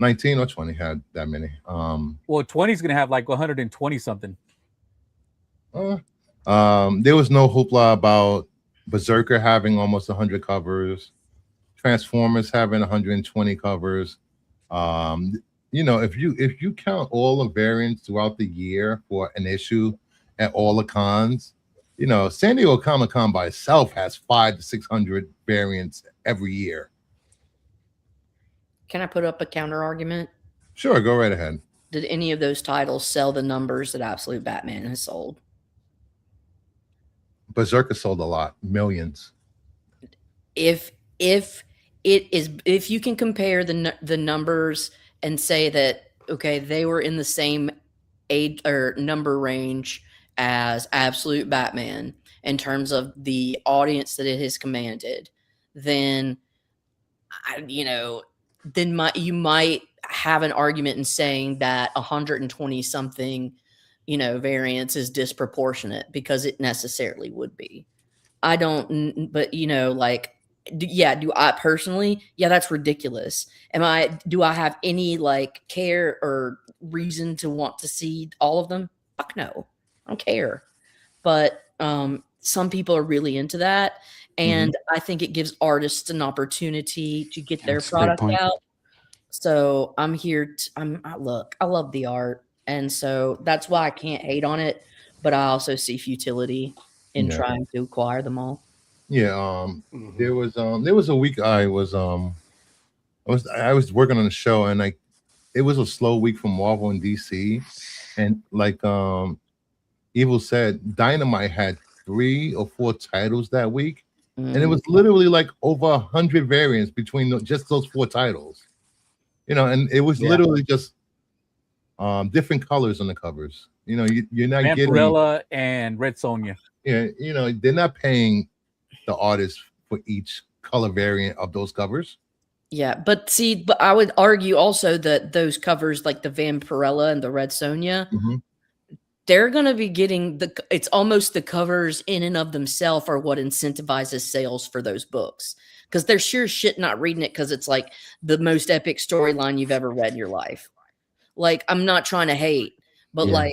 19 or 20 had that many. Well, 20 is gonna have like 120 something. There was no hoopla about Berserker having almost 100 covers, Transformers having 120 covers. You know, if you count all the variants throughout the year for an issue at all the cons, you know, San Diego Comic-Con by itself has 500 to 600 variants every year. Can I put up a counter argument? Sure, go right ahead. Did any of those titles sell the numbers that Absolute Batman has sold? Berserker sold a lot, millions. If you can compare the numbers and say that, okay, they were in the same age or number range as Absolute Batman in terms of the audience that it has commanded, then you might have an argument in saying that 120 something, variance is disproportionate, because it necessarily would be. I don't, but do I personally? Yeah, that's ridiculous. Do I have any care or reason to want to see all of them? Fuck no. I don't care. But some people are really into that. And I think it gives artists an opportunity to get their product out. So I'm here. I love the art. And so that's why I can't hate on it. But I also see futility in trying to acquire them all. Yeah. There was a week I was working on a show, and it was a slow week for Marvel and DC. And Evil said, Dynamite had 3 or 4 titles that week. And it was literally over 100 variants between just those 4 titles, and it was literally just different colors on the covers. You're not getting Vampirella and Red Sonja. Yeah, they're not paying the artist for each color variant of those covers. Yeah, but I would argue also that those covers, like the Vampirella and the Red Sonja, they're going to be getting it's almost the covers in and of themselves are what incentivizes sales for those books. Because they're sure shit not reading it because it's like the most epic storyline you've ever read in your life. I'm not trying to hate, but the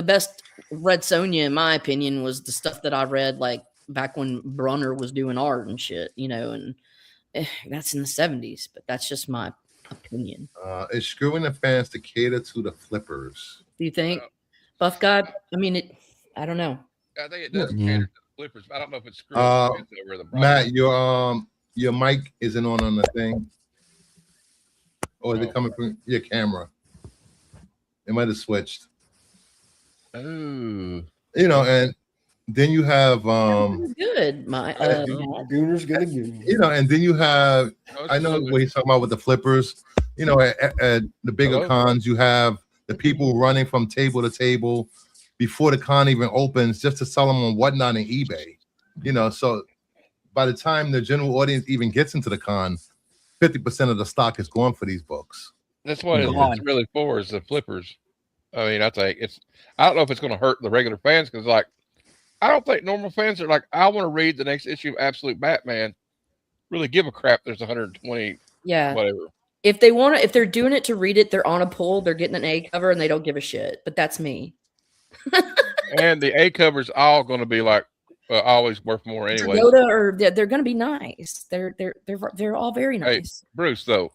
best Red Sonja, in my opinion, was the stuff that I read back when Brunner was doing art and shit, and that's in the 70s, but that's just my opinion. It's screwing the fans to cater to the flippers. Do you think, Buff God? I mean, I don't know. I think it does cater to the flippers. I don't know if it's screwing the fans over the Matt, your mic isn't on the thing, or is it coming from your camera? It might have switched. Oh, and then you have good. Gooner's gonna goon. And then you have I know what he's talking about with the flippers. At the bigger cons, you have the people running from table to table before the con even opens just to sell them on Whatnot and eBay. So by the time the general audience even gets into the con, 50% of the stock is gone for these books. That's what it's really for, is the flippers. I mean, I think I don't know if it's going to hurt the regular fans, because I don't think normal fans are I want to read the next issue of Absolute Batman. Really give a crap. There's 120. Yeah. Whatever. If they're doing it to read it, they're on a pull, they're getting an A cover, and they don't give a shit. But that's me. And the A cover's all going to be always worth more anyway. They're going to be nice. They're all very nice. Hey, Bruce, though,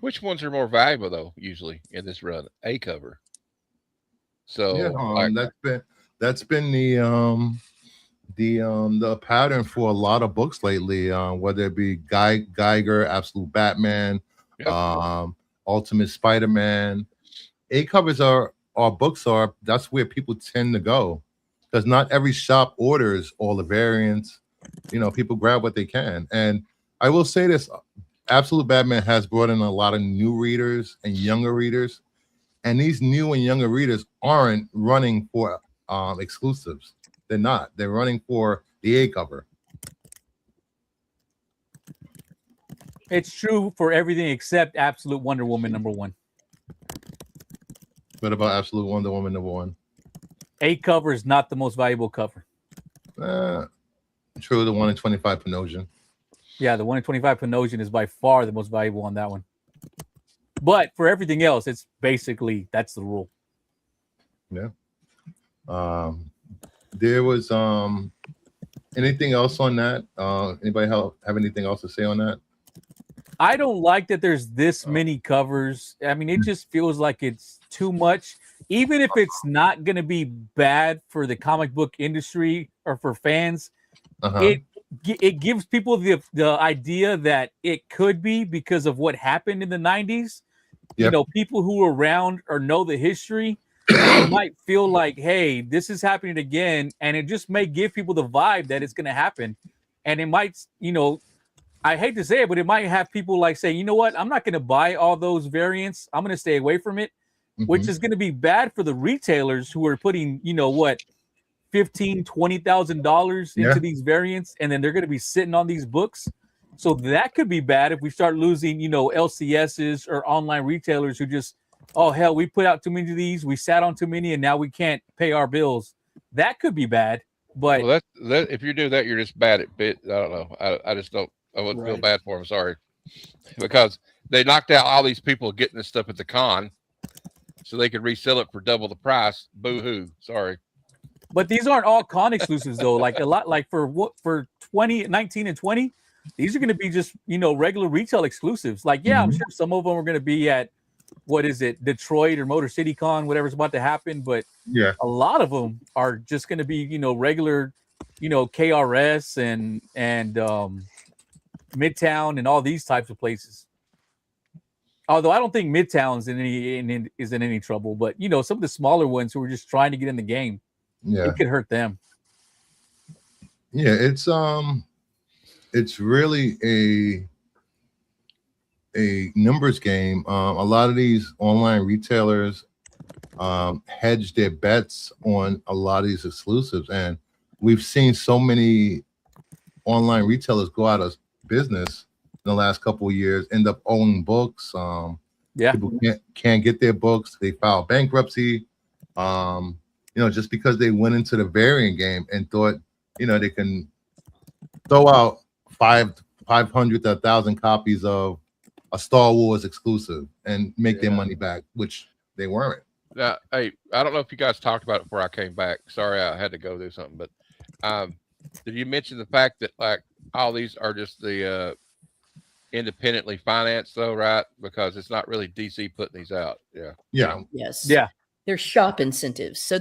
which ones are more valuable though? Usually in this run, A cover. So that's been the pattern for a lot of books lately. Whether it be Geiger, Absolute Batman, Ultimate Spider-Man, A covers that's where people tend to go, because not every shop orders all the variants. People grab what they can. And I will say this, Absolute Batman has brought in a lot of new readers and younger readers, and these new and younger readers aren't running for exclusives. They're not. They're running for the A cover. It's true for everything except Absolute Wonder Woman #1. What about Absolute Wonder Woman #1? A cover is not the most valuable cover. True, the 1 in 25 Panosian. Yeah, the 1 in 25 Panosian is by far the most valuable on that one. But for everything else, it's basically that's the rule. Yeah. There was anything else on that? Anybody have anything else to say on that? I don't like that there's this many covers. I mean, it just feels like it's too much. Even if it's not going to be bad for the comic book industry or for fans, it gives people the idea that it could be because of what happened in the 90s. Yep. You know, people who were around or know the history they might feel like, hey, this is happening again. And it just may give people the vibe that it's going to happen. And it might, you know, I hate to say it, but it might have people like say, you know what, I'm not going to buy all those variants. I'm going to stay away from it, which is going to be bad for the retailers who are putting, you know what, $15,000, $20,000 into these variants. And then they're going to be sitting on these books. So that could be bad if we start losing, you know, LCSs or online retailers who just, oh, hell, we put out too many of these. We sat on too many and now we can't pay our bills. That could be bad. But well, that if you do that, you're just bad at bit. I don't know. I just don't. I wouldn't feel bad for them. Sorry, because they knocked out all these people getting this stuff at the con, so they could resell it for double the price. Boo hoo. Sorry. But these aren't all con exclusives though. Like a lot, like for 2019 and 20, these are going to be just, you know, regular retail exclusives. Like, yeah, I'm sure some of them are going to be at what is it, Detroit or Motor City Con, whatever's about to happen. But yeah, a lot of them are just going to be, you know, regular, you know, KRS and Midtown and all these types of places. Although I don't think Midtown's is in any trouble, but you know, some of the smaller ones who are just trying to get in the game, it could hurt them. Yeah, it's really a numbers game. A lot of these online retailers hedge their bets on a lot of these exclusives, and we've seen so many online retailers go out of business in the last couple of years, end up owning books. People can't get their books. They file bankruptcy. You know, just because they went into the variant game and thought, you know, they can throw out 500 to 1,000 copies of a Star Wars exclusive and make their money back, which they weren't. Hey, I don't know if you guys talked about it before I came back. Sorry, I had to go do something, but did you mention the fact that like all these are just the independently financed though, right? Because it's not really DC putting these out. Yes. Yeah. They're shop incentives. So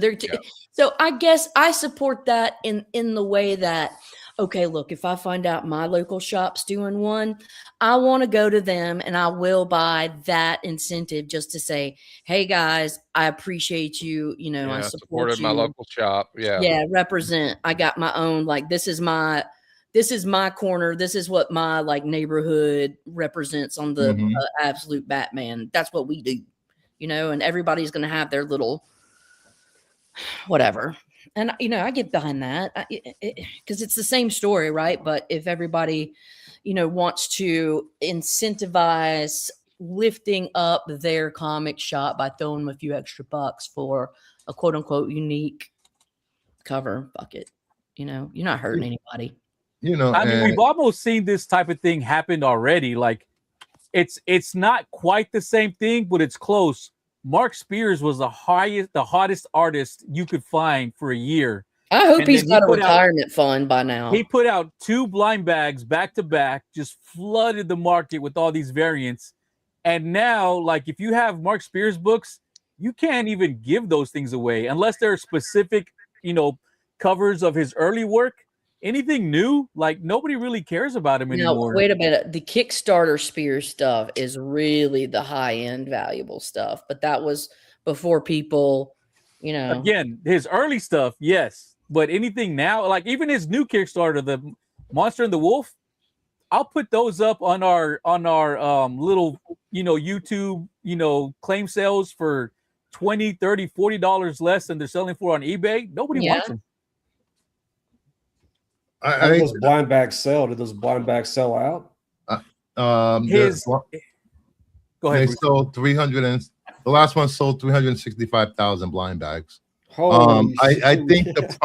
so I guess I support that in the way that, okay, look, if I find out my local shop's doing one, I want to go to them and I will buy that incentive just to say, hey guys, I appreciate you. You know, I supported my local shop. Represent. I got my own, like, this is my corner. This is what my like neighborhood represents on the Absolute Batman. That's what we do, you know, and everybody's going to have their little whatever. And, you know, I get behind that because it's the same story, right? But if everybody, you know, wants to incentivize lifting up their comic shop by throwing them a few extra bucks for a quote unquote unique cover bucket, you know, you're not hurting anybody. You know, I mean, we've almost seen this type of thing happen already. Like, it's not quite the same thing, but it's close. Mark Spears was the hottest artist you could find for a year. I hope he's got a retirement fund by now. He put out 2 blind bags back to back, just flooded the market with all these variants. And now, like, if you have Mark Spears books, you can't even give those things away unless they're specific, you know, covers of his early work. Anything new, like, nobody really cares about him anymore. No, wait a minute. The Kickstarter Spears stuff is really the high-end valuable stuff, but that was before people, you know. Again, his early stuff, yes, but anything now, like even his new Kickstarter, the Monster and the Wolf, I'll put those up on our little, you know, YouTube, you know, claim sales for $20, $30, $40 less than they're selling for on eBay. Nobody wants them. How did those blind bags sell? Did those blind bags sell out? Go ahead. They sold 300 and the last one sold 365,000 blind bags. Holy I think shit. the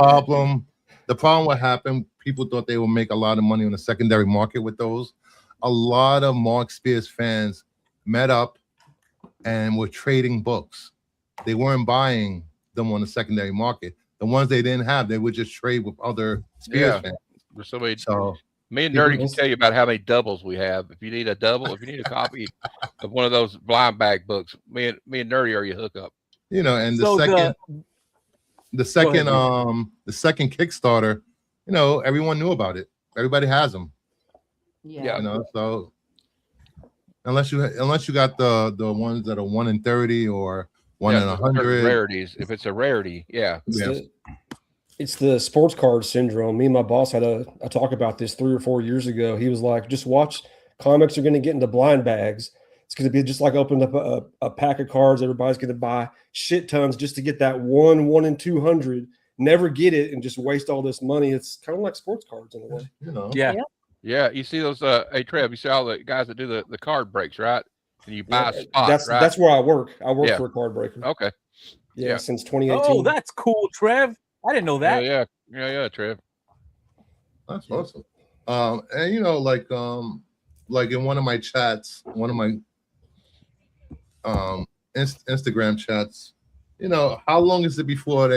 problem what happened, people thought they would make a lot of money on the secondary market with those. A lot of Mark Spears fans met up and were trading books. They weren't buying them on the secondary market. The ones they didn't have, they would just trade with other Spears fans. There's so many. So Me and Nerdy can tell you about how many doubles we have. If you need a double, if you need a copy of one of those blind bag books, me and Nerdy are your hookup. you know, and So the second Kickstarter, you know, everyone knew about it. Everybody has them. Yeah. You know, so unless you got the ones that are 1 in 30 or 1 in certain 100 rarities. If it's a rarity, It's the sports card syndrome. Me and my boss had a talk about this 3 or 4 years ago. He was like, just watch, comics are going to get into blind bags. It's going to be just like opening up a pack of cards. Everybody's going to buy shit tons just to get that 1 in 200, never get it, and just waste all this money. It's kind of like sports cards in a way. you know. yeah. You see those? Hey, Trev, you see all the guys that do the card breaks, right? And you buy a spot, right? That's where I work. I work for a card breaker. Okay. Yeah, since 2018. Oh, that's cool, Trev. I didn't know that. Yeah, Trev. That's awesome. And you know, like in one of my chats, one of my Instagram chats, you know, how long is it before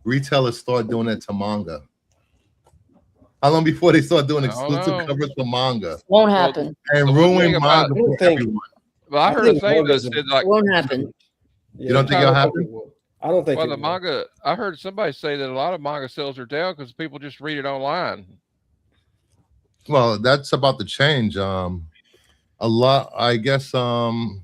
retailers start doing it to manga? How long before they start doing exclusive covers for manga? Won't happen. And ruin manga for everyone. Well, I heard a thing that said like, Won't happen. You don't think it'll happen? I don't think. well, the manga. I heard somebody say that a lot of manga sales are down because people just read it online. Well, that's about to change. A lot, I guess. Some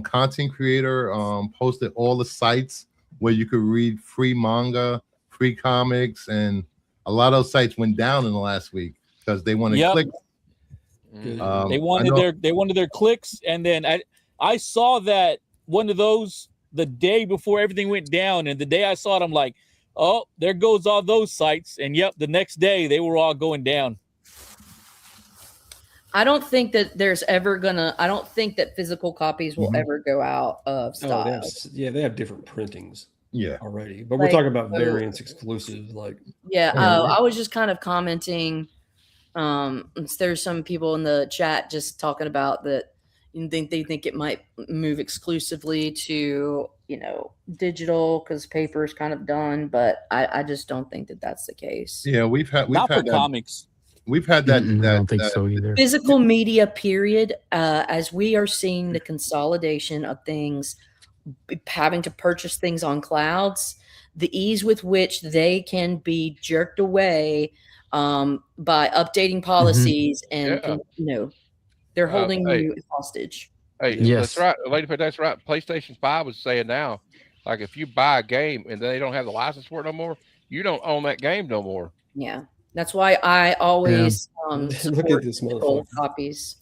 content creator posted all the sites where you could read free manga, free comics, and a lot of those sites went down in the last week because they want to click. They wanted their clicks, and then I saw that one of those the day before everything went down, and the day I saw it, I'm like, oh, there goes all those sites, and yep, the next day they were all going down. I don't think that I don't think that physical copies will ever go out of style. They have different printings. Yeah, already, but we're talking about variants exclusive, like. Yeah, I was just kind of commenting. There's some people in the chat just talking about that. They think it might move exclusively to, you know, digital because paper is kind of done, but I just don't think that that's the case. Yeah, we've had comics. We've had that. I don't think so either. Physical media, period. As we are seeing the consolidation of things, having to purchase things on clouds, the ease with which they can be jerked away by updating policies and you know, they're holding you hostage. Hey, yes, that's right, Lady, that's right. PlayStation 5 was saying now, like if you buy a game and they don't have the license for it no more, you don't own that game no more. Yeah, that's why I always look at this motherfucker. Copies.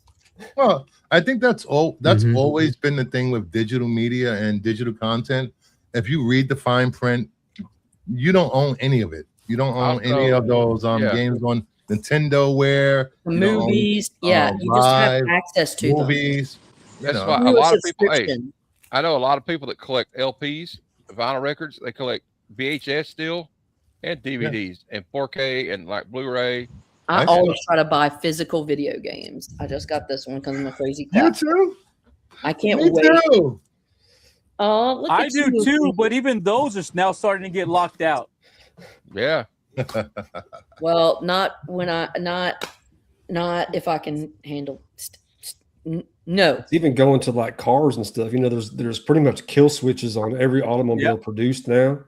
Well, I think that's always been the thing with digital media and digital content. If you read the fine print, you don't own any of it. You don't own any of those games on Nintendoware, movies. You just have access to movies. Them. That's why a lot of people. Hey, I know a lot of people that collect LPs, vinyl records. They collect VHS still, and DVDs, and 4K, and like Blu-ray. I always try to buy physical video games. I just got this one because I'm a crazy cat. You too? I can't Me wait. Too. Oh, look I at do you. too, but even those are now starting to get locked out. Yeah. Well, not if I can handle. No. It's even going to like cars and stuff. You know, there's pretty much kill switches on every automobile produced now.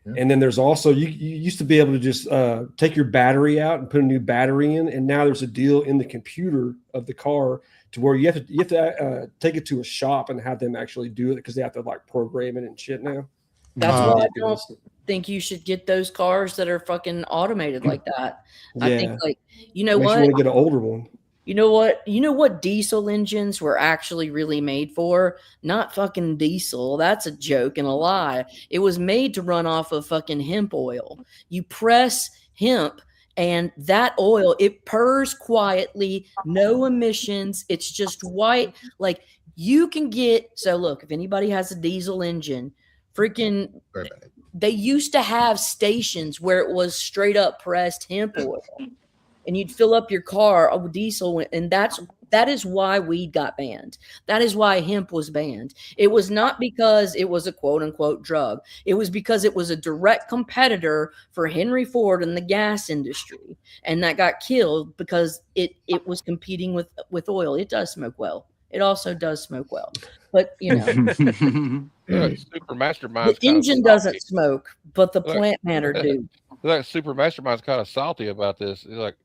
Yeah. And then there's also you used to be able to just take your battery out and put a new battery in, and now there's a deal in the computer of the car to where you have to take it to a shop and have them actually do it because they have to like program it and shit now. That's why I don't think you should get those cars that are fucking automated like that. I think, like, you know what? You want to get an older one. You know what? You know what diesel engines were actually really made for? Not fucking diesel. That's a joke and a lie. It was made to run off of fucking hemp oil. You press hemp and that oil, it purrs quietly, no emissions. It's just white. Like you can get, so look, if anybody has a diesel engine, freaking, they used to have stations where it was straight up pressed hemp oil. And you'd fill up your car with diesel, and that is why weed got banned. That is why hemp was banned. It was not because it was a quote unquote drug. It was because it was a direct competitor for Henry Ford in the gas industry, and that got killed because it was competing with oil. It does smoke well. It also does smoke well, but you know, Super Mastermind. the engine doesn't smoke, but the plant matter do. Like Super Mastermind's kind of salty about this. He's like,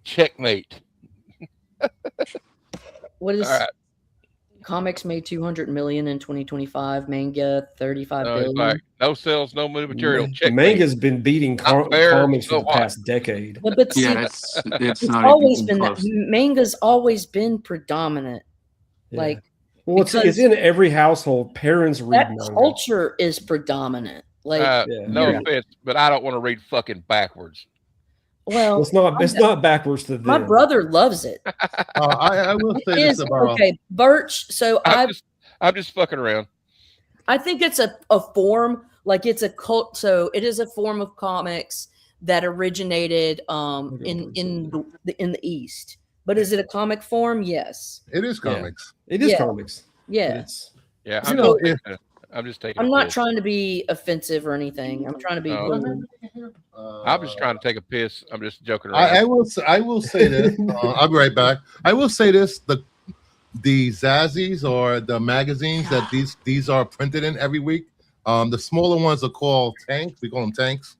checkmate. What is All right. comics made 200 million in 2025, manga 35 No, it's billion. like no sales, no new material. Checkmate. Manga's been beating Not fair, comics for so the what? past decade. But see, Yeah, it's it's not always even been that. close. Manga's always been predominant. Yeah. Like Well, it's because in every household. Parents read that manga. culture is predominant. Like, Yeah. No Yeah. offense, but I don't want to read fucking backwards. well, It's not backwards to them. my brother loves it. I will say Is this about okay, Birch. So I'm just fucking around. I think it's a form, like it's a cult. So it is a form of comics that originated in the East. But is it a comic form? Yes. it is Yeah. comics. It is Yeah. comics. Yeah. It's, Yeah, You know, I'm just taking. I'm a not piss. trying to be offensive or anything. I'm trying to be. No. cool. I'm just trying to take a piss. I'm just joking around. I will say this. I'll be right back. I will say this: the Zazzies or the magazines that these are printed in every week. The smaller ones are called tanks. We call them tanks.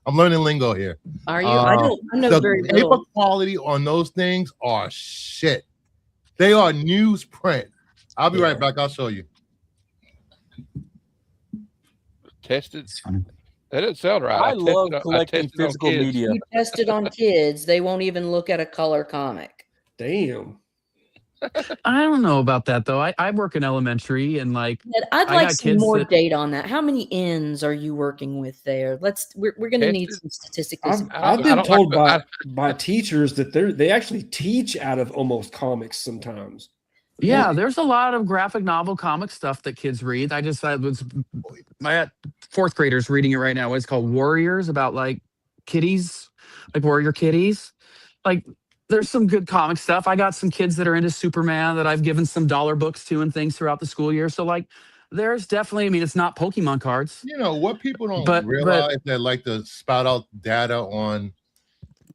I'm learning lingo here. Are you? I know The very paper little. quality on those things are shit. They are newsprint. I'll be right back. I'll show you. Tested. It's funny. That doesn't sound right. I tested love on- collecting tested on physical kids. media. You test it on kids, they won't even look at a color comic. damn. I don't know about that though. I work in elementary and like And I'd I like got some kids more that- data on that. How many ends are you working with there? We're gonna need Tested. some statistically. I've, some- I've I been don't told like by teachers that they actually teach out of almost comics sometimes. yeah, there's a lot of graphic novel comic stuff that kids read. I was my fourth graders reading it right now. It's called Warriors, about like kitties, like warrior kitties. Like there's some good comic stuff. I got some kids that are into Superman that I've given some dollar books to and things throughout the school year. So like there's definitely, I mean, it's not Pokemon cards. You know what people don't But- realize that like to spout out data on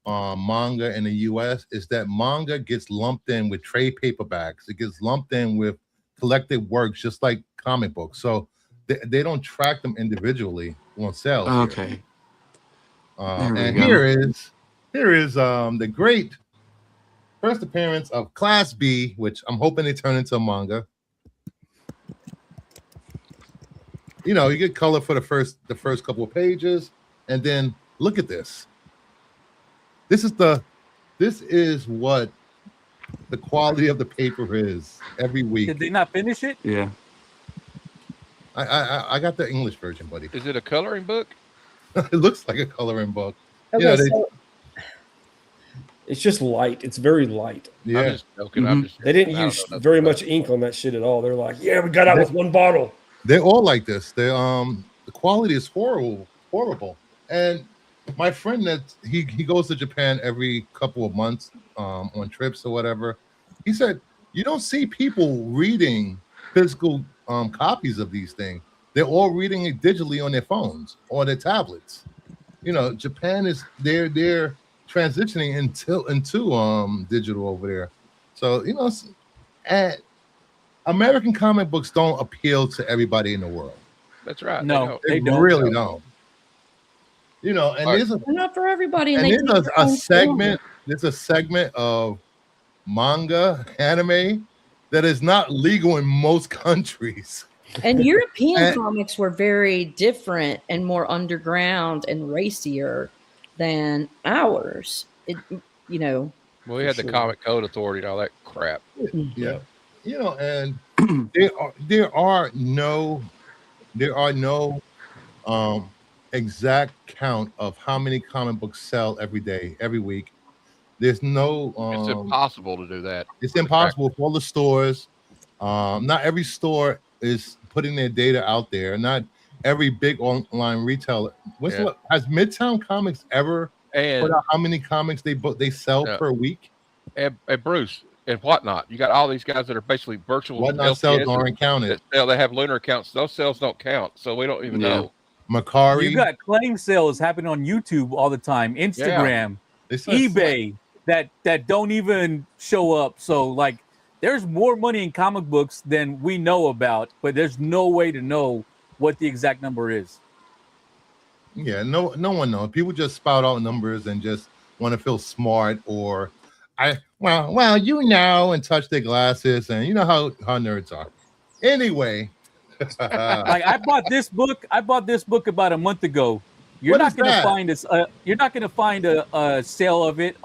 manga in the US is that manga gets lumped in with trade paperbacks. It gets lumped in with collected works, just like comic books. So they don't track them individually on sales. here. Okay. There we And go. here is the great first appearance of Class B, which I'm hoping they turn into a manga. You know, you get color for the first couple of pages, and then look at this. This is what the quality of the paper is every week. Did they not finish it? Yeah. I got the English version, buddy. Is it a coloring book? It looks like a coloring book. Okay, Yeah, they- so It's just light. It's very light. I'm Yeah, just joking. I'm just. They didn't I don't use know nothing very about much ink on that shit at all. They're like, yeah, we got out with one bottle. they're all like this. They the quality is horrible. And my friend that he goes to Japan every couple of months on trips or whatever. He said you don't see people reading physical copies of these things. They're all reading it digitally on their phones or their tablets. You know, Japan is they're transitioning into digital over there. So you know, and American comic books don't appeal to everybody in the world. That's right. No, They they don't. really don't. You know, and Right. there's a they're not for everybody. and they there's take their a own segment. There's a segment of manga anime that is not legal in most countries. form. And European And- comics were very different and more underground and racier than ours. You know, Well, we had the Sure. Comic Code Authority and all that crap. Yeah. You know, and there are no exact count of how many comic books sell every day, every week. There's no It's impossible to do that. it's impossible for all the stores. Not every store is putting their data out there. Not every big online retailer. Has Midtown Comics ever And put out how many comics they sell per week? and Bruce and Whatnot. You got all these guys that are basically virtual. Whatnot sales LCS aren't counted. They have lunar accounts. Those sales don't count, so we don't even know. Macari, You got claim sales happening on YouTube all the time, Instagram, they said- eBay that don't even show up. So like, there's more money in comic books than we know about, but there's no way to know what the exact number is. Yeah, no one knows. People just spout out numbers and just want to feel smart, or well, you know, and touch their glasses, and you know how nerds are. Anyway, Like I bought this book about a month ago. You're What not is going to that? find this. You're not going to find a sale of it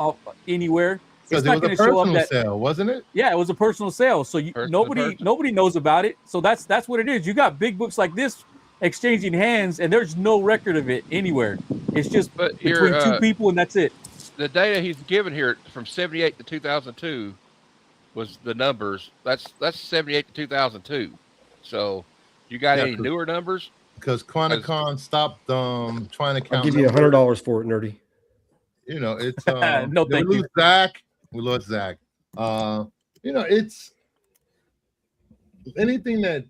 anywhere. because It's it not was going a to show up personal that. sale, wasn't it? Yeah, it was a personal sale. So Person to nobody person. knows about it. So that's what it is. You got big books like this exchanging hands, and there's no record of it anywhere. It's just But between here, two people, and that's it. the data he's given here from 78 to 2002 was the numbers. That's 78 to 2002. So you got Yeah, any newer numbers? Because Chronicon stopped trying to I'll count. give you numbers. $100 for it, nerdy. You know, it's No, we thank you. lose Zach. We lost Zach. You know, it's anything that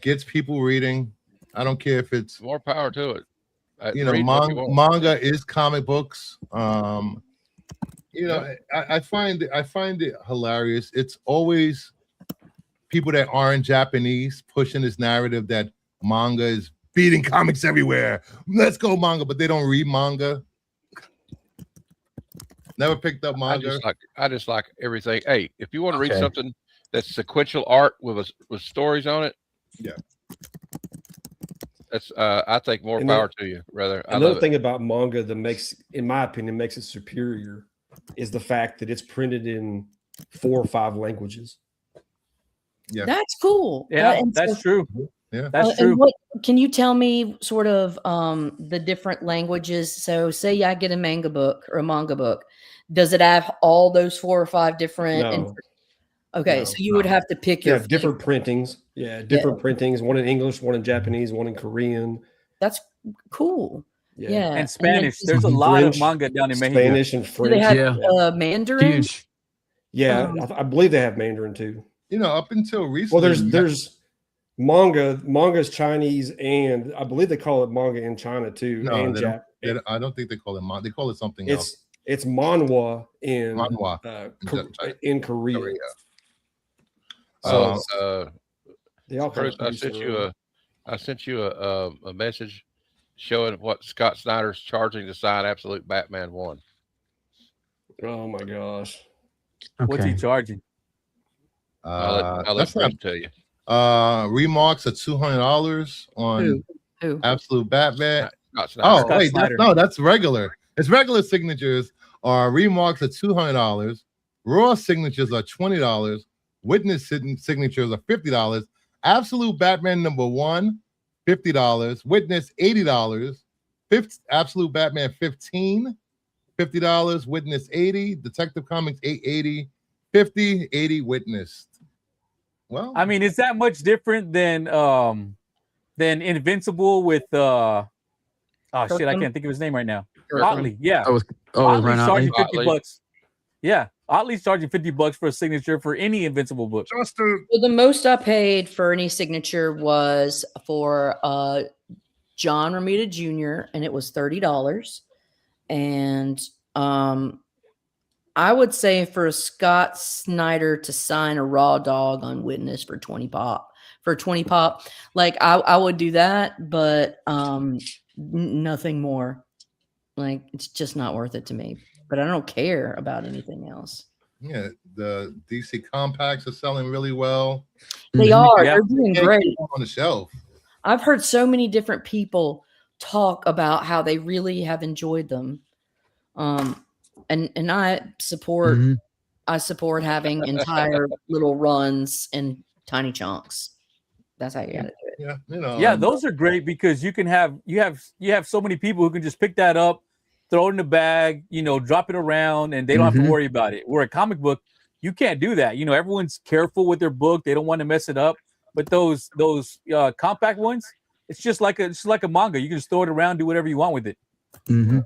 gets people reading. I don't care if it's More power to it. you know, Read what you want. manga is comic books. You know, I find it hilarious. It's always people that aren't Japanese pushing this narrative that manga is beating comics everywhere. Let's go manga, but they don't read manga. Never picked up manga. I just like everything. Hey, if you want to read Okay. something that's sequential art with stories on it, Yeah. that's I think more And power to you. Rather, I Another love it. thing about manga that makes, in my opinion, makes it superior is the fact that it's printed in 4 or 5 languages. Yeah. That's cool. Yeah, And that's so- true. Yeah. That's and true. what can you tell me sort of the different languages? So say I get a manga book or a manga book. Does it have all those 4 or 5 different? No. Okay, No, so you would have to pick Yeah, your different printings. Yeah, different printings. One in English, one in Japanese, one in Korean. That's cool. Yeah. And then Spanish. just- There's a lot French, of manga down in Mexico. Spanish and do French. they have Yeah. Mandarin? Huge. Yeah, I believe they have Mandarin too. You know, up until recently. Well, there's manga. Manga's Chinese, and I believe they call it manga in China too. No, and they Jap. I don't think they call it manga. They call it something else. It's manhwa in Manhwa. in Korea. Korea. So they all kind Bruce, of I sent you a message showing what Scott Snyder's charging to sign Absolute Batman 1. Oh my gosh! What's he Okay. charging? I'll let that's Bruce not tell you. remarks at $200 on Who? Absolute Batman. Scott Snyder. Oh, Scott wait, Snyder. that's regular. It's regular signatures are remarks at $200. Raw signatures are $20. Witness signatures are $50. Absolute Batman #1, $50. Witness $80. Absolute Batman 15, $50. Witness 80. Detective Comics 880, 50, 80 witnessed. Well, I mean, is that much different than Invincible with oh shit, I Kirkman? can't think of his name right now. Kirkman? Otley, yeah. Oh, Otley's Ryan charging Otley. 50 Otley. bucks. Yeah, Otley's charging $50 for a signature for any Invincible book. Justin. Well, the most I paid for any signature was for John Romita Jr. and it was $30. And I would say for Scott Snyder to sign a raw dog on Witness for 20 pop. Like I would do that, but nothing more. Like it's just not worth it to me. But I don't care about anything else. Yeah, the DC compacts are selling really well. They Mhm. are. Yeah. They're doing Can't great. keep them on the shelf. I've heard so many different people talk about how they really have enjoyed them. And I support Mhm. having entire little runs in tiny chunks. That's how you gotta do it. Yeah, you know. Yeah, and- those are great because you have so many people who can just pick that up, throw it in the bag, drop it around, and they don't have Mhm. to worry about it. Where a comic book, you can't do that. Everyone's careful with their book; they don't want to mess it up. But those compact ones, it's just like a manga. You can just throw it around, do whatever you want with it. Mhm.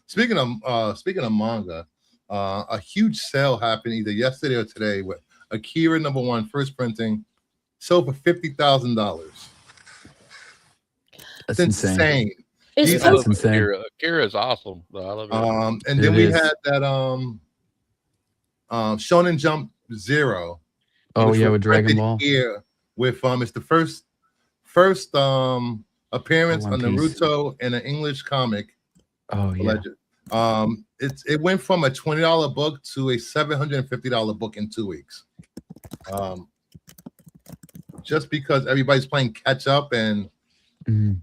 Speaking of manga, a huge sale happened either yesterday or today with Akira #1 first printing, sold for $50,000. That's It's insane. Is These I are- That's love insane. Akira. Akira is awesome. I love it. And then It we is. had that Shonen Jump Zero. Oh which yeah, was with Dragon printed Ball. here with it's the first appearance One on Piece. Naruto in an English comic. Oh yeah. Legend. It went from a $20 book to a $750 book in 2 weeks. Just because everybody's playing catch up and Mhm.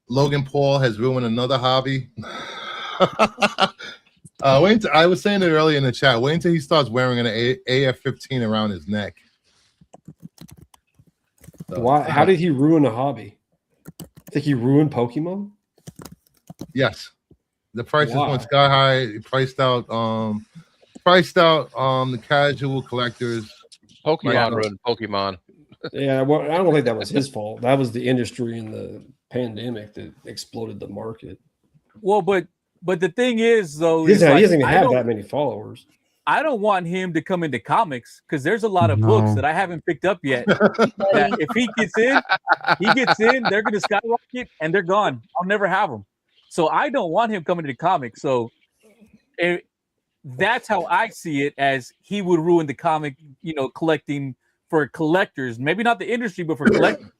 Logan Paul has ruined another hobby. I was saying it earlier in the chat. Wait until he starts wearing an AF-15 around his neck. So, Why? How did he ruin a hobby? Think he ruined Pokemon? Yes, the prices Why? went sky high. It priced out the casual collectors. Pokemon Yeah. ruined Pokemon. Yeah, well, I don't think that was his fault. That was the industry and the pandemic that exploded the market. Well, but the thing is, though, He is doesn't like, even I have don't- that many followers. I don't want him to come into comics because there's a lot of books No. that I haven't picked up yet. That if he gets in, they're going to skyrocket and they're gone. I'll never have them. So I don't want him coming into comics. So that's how I see it, as he would ruin the comic, collecting for collectors. Maybe not the industry, but for collectors.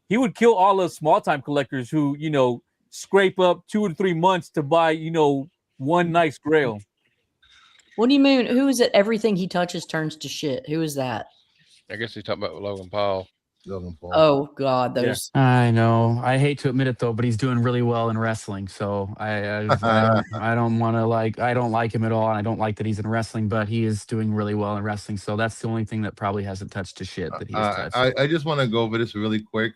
He would kill all those small time collectors who, scrape up 2 or 3 months to buy, one nice grail. What do you mean? Who is it? Everything he touches turns to shit. Who is that? I guess he's talking about Logan Paul. Logan Paul. Oh God, Yeah. those. I know. I hate to admit it though, but he's doing really well in wrestling. So I don't want to I don't like him at all. And I don't like that he's in wrestling, but he is doing really well in wrestling. So that's the only thing that probably hasn't touched his shit that he has touched. I just want to go over this really quick.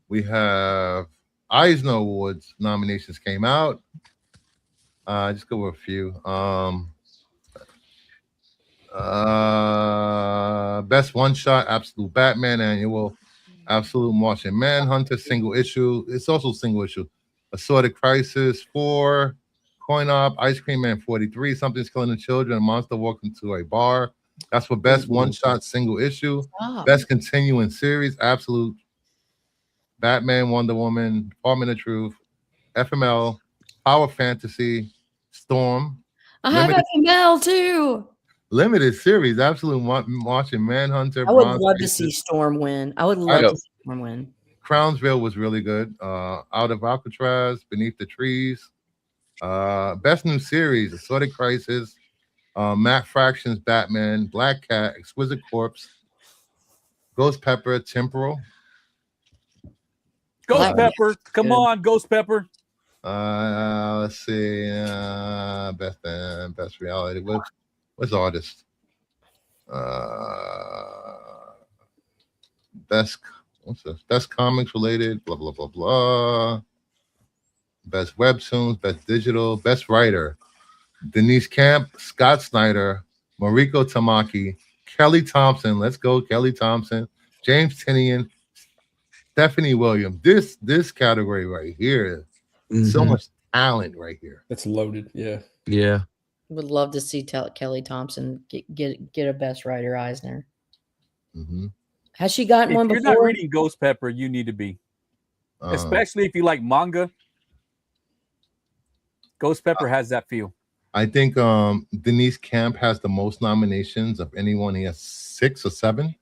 We have Eisner Awards nominations came out. Just go over a few. Best one shot, Absolute Batman Annual, Absolute Martian Manhunter, single issue. It's also single issue. Assorted Crisis 4, Coin Op, Ice Cream Man 43, Something's Killing the Children, a monster walked into a bar. That's for best one shot single issue. Ah. Best continuing series, Absolute Batman, Wonder Woman, Department of Truth, FML, Power Fantasy, Storm, I have Limited- FML too. Limited Series, Absolute Martian Manhunter. I would Bronze love to Faces. see Storm win. I would love know. to see Storm win. Crownsville was really good. Out of Alcatraz, Beneath the Trees. Best new series, Assorted Crisis, Matt Fraction's Batman, Black Cat, Exquisite Corpse, Ghost Pepper, Temporal. Ghost Wow. Pepper, come Good. on, Ghost Pepper. Let's see. Best reality. What's artist? Best. What's this? Best comics related. Blah blah blah blah. Best webtoons. Best digital. Best writer. Denise Camp, Scott Snyder, Mariko Tamaki, Kelly Thompson. Let's go, Kelly Thompson. James Tinian, Stephanie Williams. This category right here. So Mhm. much talent right here. That's loaded. Yeah. Yeah. Would love to see Kelly Thompson get a Best Writer Eisner. Mhm. Has she gotten If one you're before? not reading Ghost Pepper, you need to be, especially if you like manga. Ghost Pepper has that feel. I think Denise Camp has the most nominations of anyone. He has 6 or 7.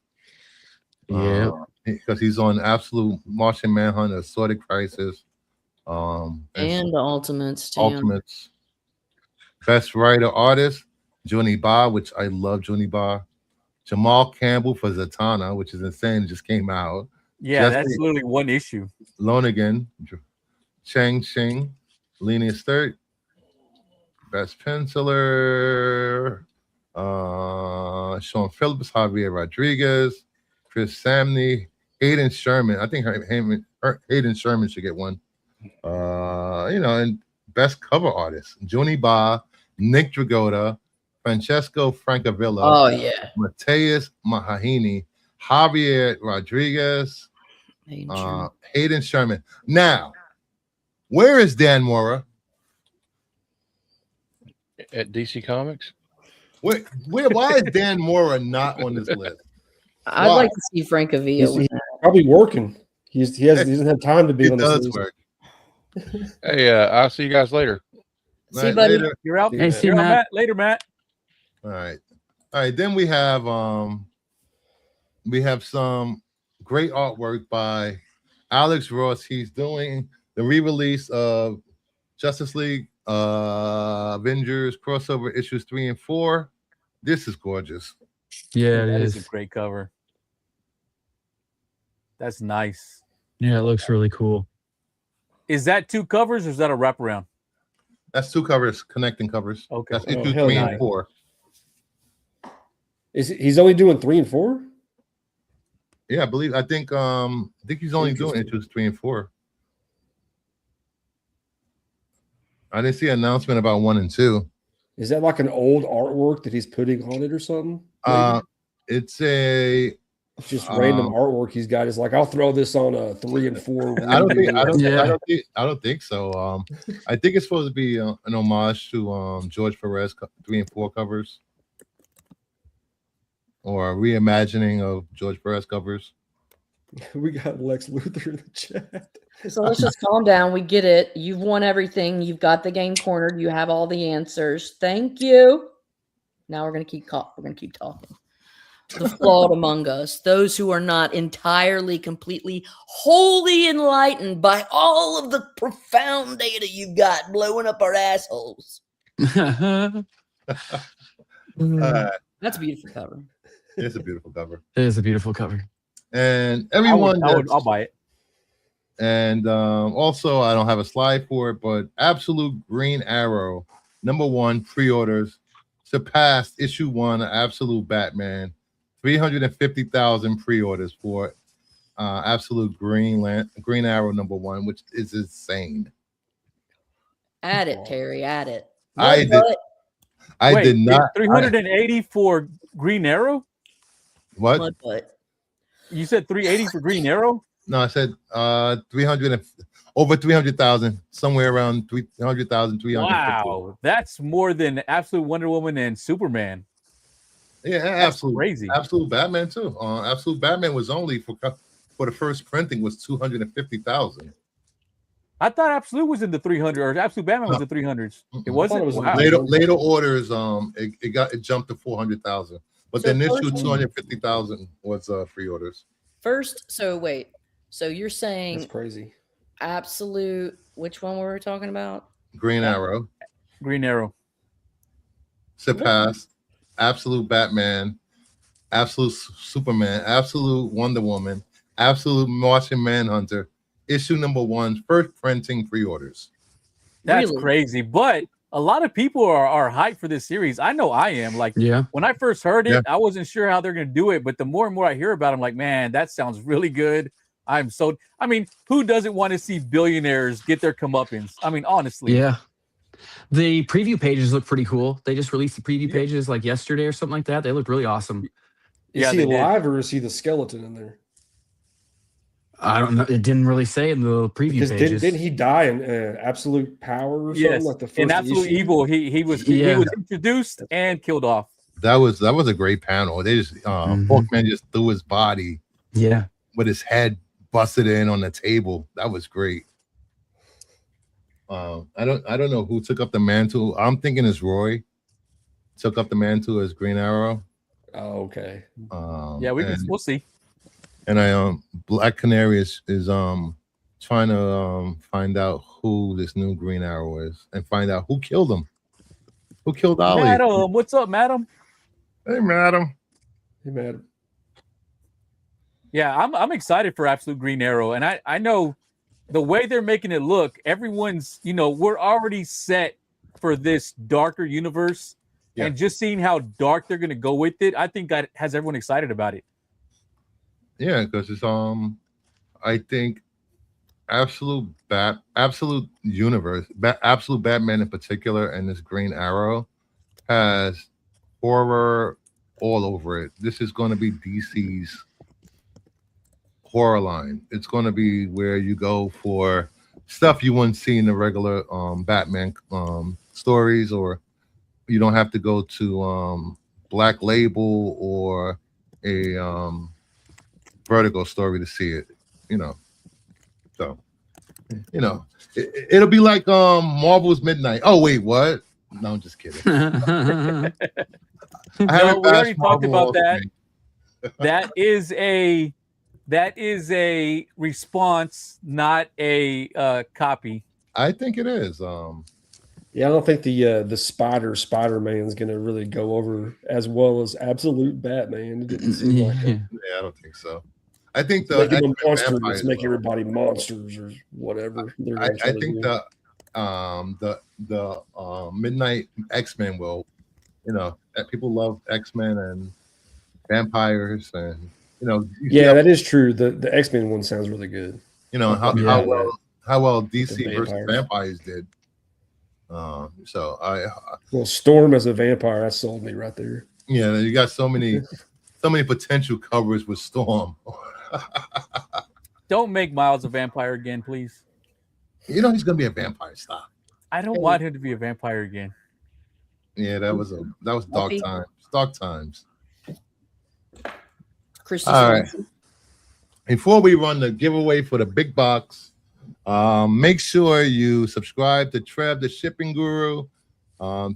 Yeah. Because he's on Absolute Martian Manhunter, Assorted Crisis, And the Ultimates too. Ultimates. Best writer artist, Johnny Ba, which I love Johnny Ba. Jamal Campbell for Zatanna, which is insane. It just came out. Yeah, Jesse- that's literally one issue. Lonergan, Chang Xing, Lena Sturt, Best penciler. Sean Phillips, Javier Rodriguez, Chris Samney, Hayden Sherman. I think Hayden Sherman should get one. And best cover artist, Junie Ba, Nick Dragotta, Francesco Francavilla, Oh yeah. Mateus Mahahini, Javier Rodriguez, Hayden Sherman. Now, where is Dan Mora? At DC Comics. Why is Dan Mora not on this list? I'd like to see Frank Avila. He's probably working. He doesn't have time to be It on this does list. work. Hey, I'll see you guys later. See you, buddy. Later. You're out. Hey, see you, You're out, Matt. Matt. Later, Matt. All right. Then we have some great artwork by Alex Ross. He's doing the re-release of Justice League Avengers crossover issues 3 and 4. This is gorgeous. Yeah, That it is a is. great cover. That's nice. Yeah, it looks really cool. Is that 2 covers or is that a wraparound? That's 2 covers, connecting covers. Okay. That's Oh, issue hell 3 yeah. and 4. He's only doing 3 and 4? Yeah, I think he's only doing Interesting. issues 3 and 4. I didn't see an announcement about 1 and 2. Is that like an old artwork that he's putting on it or something? It's a It's just random artwork he's got. Is like, I'll throw this on a 3 and 4. I don't Yeah. think so. I think it's supposed to be an homage to George Perez 3 and 4 covers, or a reimagining of George Perez covers. We got Lex Luthor in the chat. So let's just calm down. We get it. You've won everything. You've got the game cornered. You have all the answers. Thank you. Now we're gonna keep talking. The flawed among us, those who are not entirely, completely, wholly enlightened by all of the profound data you've got blowing up our assholes. It That's a beautiful cover. It's a beautiful cover, is a beautiful cover. and everyone. I'll buy it. And also, I don't have a slide for it, but Absolute Green Arrow #1 pre-orders surpassed issue 1 of Absolute Batman. 350,000 pre-orders for Absolute Green Arrow #1, which is insane. Add it, Terry. Add it. I Wait, did not. 380 for Green Arrow? What? Mud butt. You said 380 for Green Arrow? No, I said 300,000, somewhere around 300,000, 350. Wow, that's more than Absolute Wonder Woman and Superman. Yeah, That's absolutely. crazy. Absolute Batman too. Absolute Batman was only for the first printing was 250,000. I thought Absolute was in the 300, or Absolute Batman was the 300s. It I wasn't. thought it was in Wow. the Later orders, it jumped to 400,000. But So the initial first- 250,000 was pre-orders. First, so wait. So you're That's saying crazy. absolute, which one were we talking about? Green Arrow Green Arrow. surpassed Absolute Batman, Absolute Superman, Absolute Wonder Woman, Absolute Martian Manhunter, issue #1, first printing pre-orders. That's Really? crazy. But a lot of people are hyped for this series. I know I am. Like, Yeah. when I first heard it, Yeah. I wasn't sure how they're going to do it. But the more and more I hear about it, I'm like, man, that sounds really good. I mean, who doesn't want to see billionaires get their comeuppance? I mean, honestly. Yeah. The preview pages look pretty cool. They just released the preview pages like yesterday or something like that. They look really awesome. Is Yeah, he they did. alive or is he the skeleton in there? I don't know. It didn't really say in the preview Because pages. didn't he die in Absolute Power or something? Yes. Like the first In Absolute issue? Evil, he was Yeah. introduced and killed off. That was a great panel. They just Hawkman just threw his body Yeah. with his head busted in on the table. That was great. I don't know who took up the mantle. I'm thinking it's Roy took up the mantle as Green Arrow. Oh, okay. Yeah, we'll see. And Black Canary is trying to find out who this new Green Arrow is and find out who killed him. Who killed Ollie? Madam, what's up, madam? Hey, madam. Hey, man. Yeah, I'm excited for Absolute Green Arrow, and I know the way they're making it look. Everyone's, we're already set for this darker universe, Yeah. and just seeing how dark they're gonna go with it, I think that has everyone excited about it. Yeah, because it's I think absolute universe, absolute Batman in particular, and this Green Arrow has horror all over it. This is going to be DC's horror line. It's going to be where you go for stuff you wouldn't see in the regular Batman stories, or you don't have to go to Black Label or a Vertigo story to see it, So, it'll be like Marvel's Midnight. Oh wait, what? No, I'm just kidding. I No, haven't we already bashed talked Marvel about off that. me. That is a response, not a copy. I think it is. Yeah, I don't think the Spider-Man's gonna really go over as well as Absolute Batman. It didn't seem like it. Yeah, I don't think so. I think the Making them X-Men monsters, vampires make will. everybody monsters or whatever. they're I gonna try to think do. the Midnight X-Men will, that people love X-Men and vampires, and you see Yeah, that is true. The X-Men one sounds really good. how well DC The versus vampires. vampires did. So Well, Storm as a vampire, that sold me right there. you got so many potential covers with Storm. Don't make Miles a vampire again, please. He's gonna be a vampire. Stop. I don't want him to be a vampire again. Yeah, that was dark Buffy. times. Dark times. Christy All right. Swanson. Before we run the giveaway for the big box, make sure you subscribe to Trev, the Shipping Guru,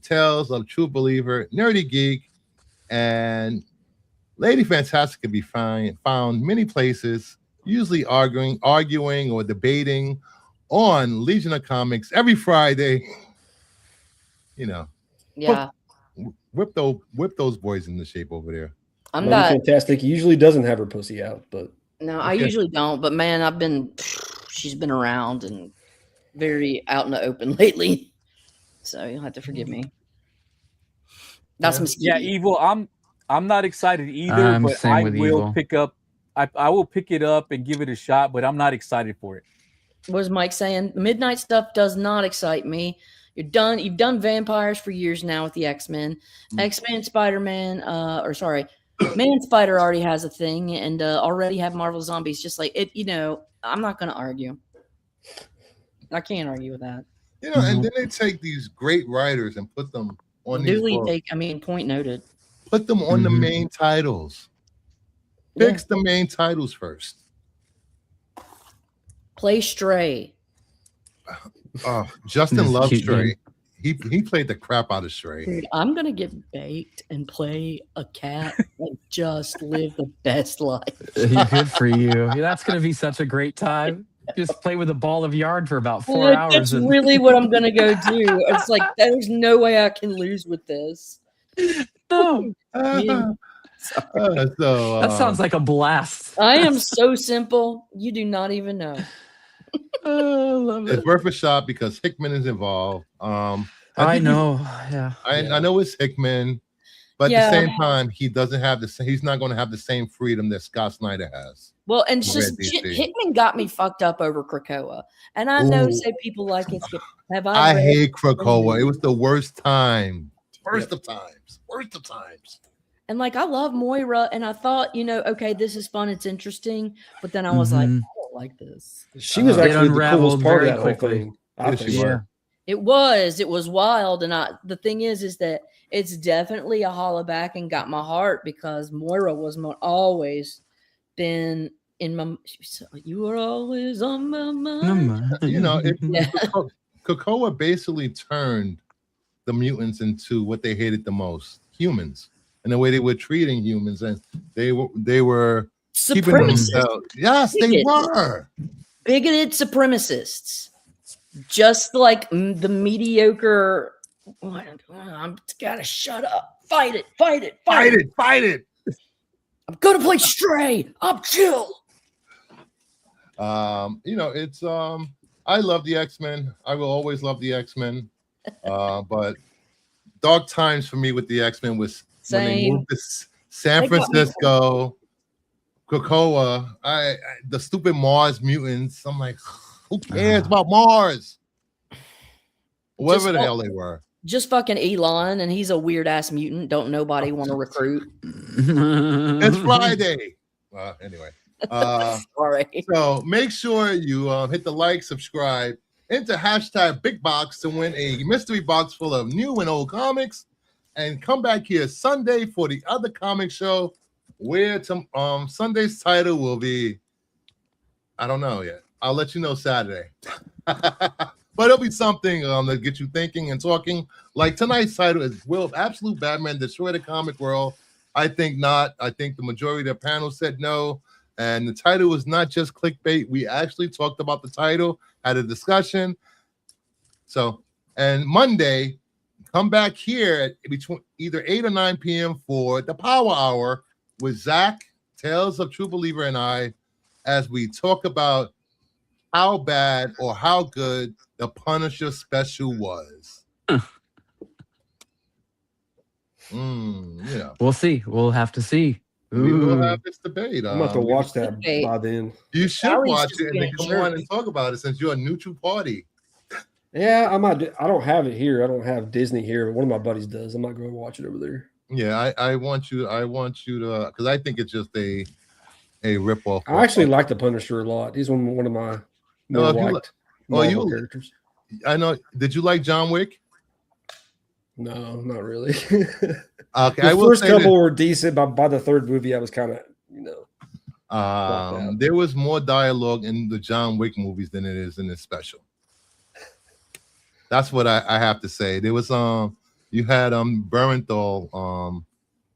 Tales of True Believer, Nerdy Geek, and Lady Fantastic can be found many places, usually arguing or debating on Legion of Comics every Friday. Yeah, Whip those boys into shape over there. I'm Lady not. Fantastic usually doesn't have her pussy out, but No, I Okay. usually don't. But man, she's been around and very out in the open lately. So you'll have to forgive me. That's some Yeah, Evil. I'm not excited either, but same I with will Evil. pick up. I will pick it up and give it a shot, but I'm not excited for it. What is Mike saying? The Midnight stuff does not excite me. You've done vampires for years now with the X-Men. X-Men, Spider-Man, Man Spider already has a thing, and already have Marvel Zombies. Just like it, I'm not going to argue. I can't argue with that. And then they take these great writers and put them on these Duly books. point noted. Put them on the Mhm. main titles. Yeah. Fix the main titles first. Play Stray. Justin This loves cute Stray. He played the crap out of Stray. Dude, I'm gonna get baked and play a cat and just live the best life. Good for you. That's gonna be such a great time. Just play with a ball of yarn for about 4 hours. That's and- really what I'm gonna go do. It's like there's no way I can lose with this. No, Yeah. that sounds like a blast. I am so simple. You do not even know. I love It's it. worth a shot because Hickman is involved. I think know. Yeah. I know it's Hickman, but Yeah. at the same time, he doesn't have he's not going to have the same freedom that Scott Snyder has. Well, and it's Red just DC. Hickman got me fucked up over Krakoa, and I know Ooh. say people like it. Have I read- hate Krakoa. It was the worst time. Worst of times. Worst of times. And like I love Moira, and I thought, okay, this is fun, it's interesting, but then I was like, I Mhm. don't like this. she was It actually the coolest unraveled part of very that whole quickly. thing. I Yes, she think. was. It was wild, and the thing is that it's definitely a holla back and got my heart because Moira was always been in my. You were always on my mind. Yeah. Krakoa basically turned the mutants into what they hated the most, humans, and the way they were treating humans, and they were keeping Supremacists, themselves. Yes, they Bigots. were. bigoted supremacists, just like the mediocre. I'm gotta shut up. Fight it. Fight it. I'm gonna play Stray. I'm chill. It's I love the X-Men. I will always love the X-Men. But dark times for me with the X-Men was when they Same. moved to San They got me- Francisco, Krakoa, the stupid Mars mutants. I'm like, who cares about Mars? Whatever Just the hell they were. Just fucking Elon, and he's a weird ass mutant. Don't nobody want to recruit. It's Friday. Anyway. Sorry. So make sure you hit the like, subscribe, enter hashtag Big Box to win a mystery box full of new and old comics, and come back here Sunday for the other comic show, where Sunday's title will be, I don't know yet. I'll let you know Saturday. But it'll be something that get you thinking and talking. Like tonight's title is Will Absolute Batman Destroy the Comic World? I think not. I think the majority of the panel said no. And the title was not just clickbait. We actually talked about the title, had a discussion. So, and Monday, come back here at between either 8 or 9 p.m. for the Power Hour with Zach, Tales of True Believer, and I, as we talk about how bad or how good the Punisher special was. Yeah. We'll see. We'll have to see. We will Ooh. have this debate. I'm about to watch that Okay. by then. You should Ellie's watch just it and then being come jerky. on and talk about it since you're a neutral party. Yeah, I might. I don't have it here. I don't have Disney here, but one of my buddies does. I might go and watch it over there. Yeah, I want you to because I think it's just a ripoff. I actually like the Punisher a lot. He's one of my No, more if you liked oh, you- Marvel characters. I know. Did you like John Wick? No, not really. Okay, The I will first say couple were decent, but by the third movie, I was kind of, there was more dialogue in the John Wick movies than it is in this special. That's what I have to say. There was you had Bernthal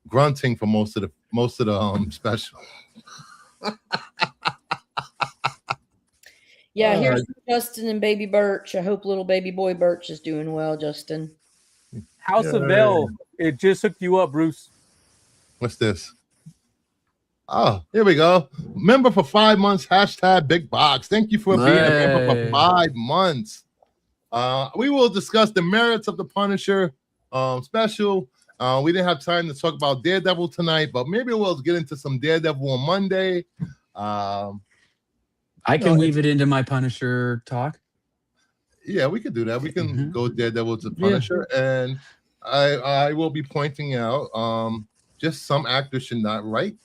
grunting for most of the special. Yeah, here's Justin and baby Birch. I hope little baby boy Birch is doing well, Justin. House of Bell. It just hooked you up, Bruce. What's this? Oh, here we go. Member for 5 months, hashtag Big Box. Thank you for being a member for Hey. 5 months. We will discuss the merits of the Punisher special. We didn't have time to talk about Daredevil tonight, but maybe we'll get into some Daredevil on Monday. I can weave it into my Punisher talk. Yeah, we could do that. We can Mhm. go Daredevil to Yeah. Punisher, and I will be pointing out just some actors should not write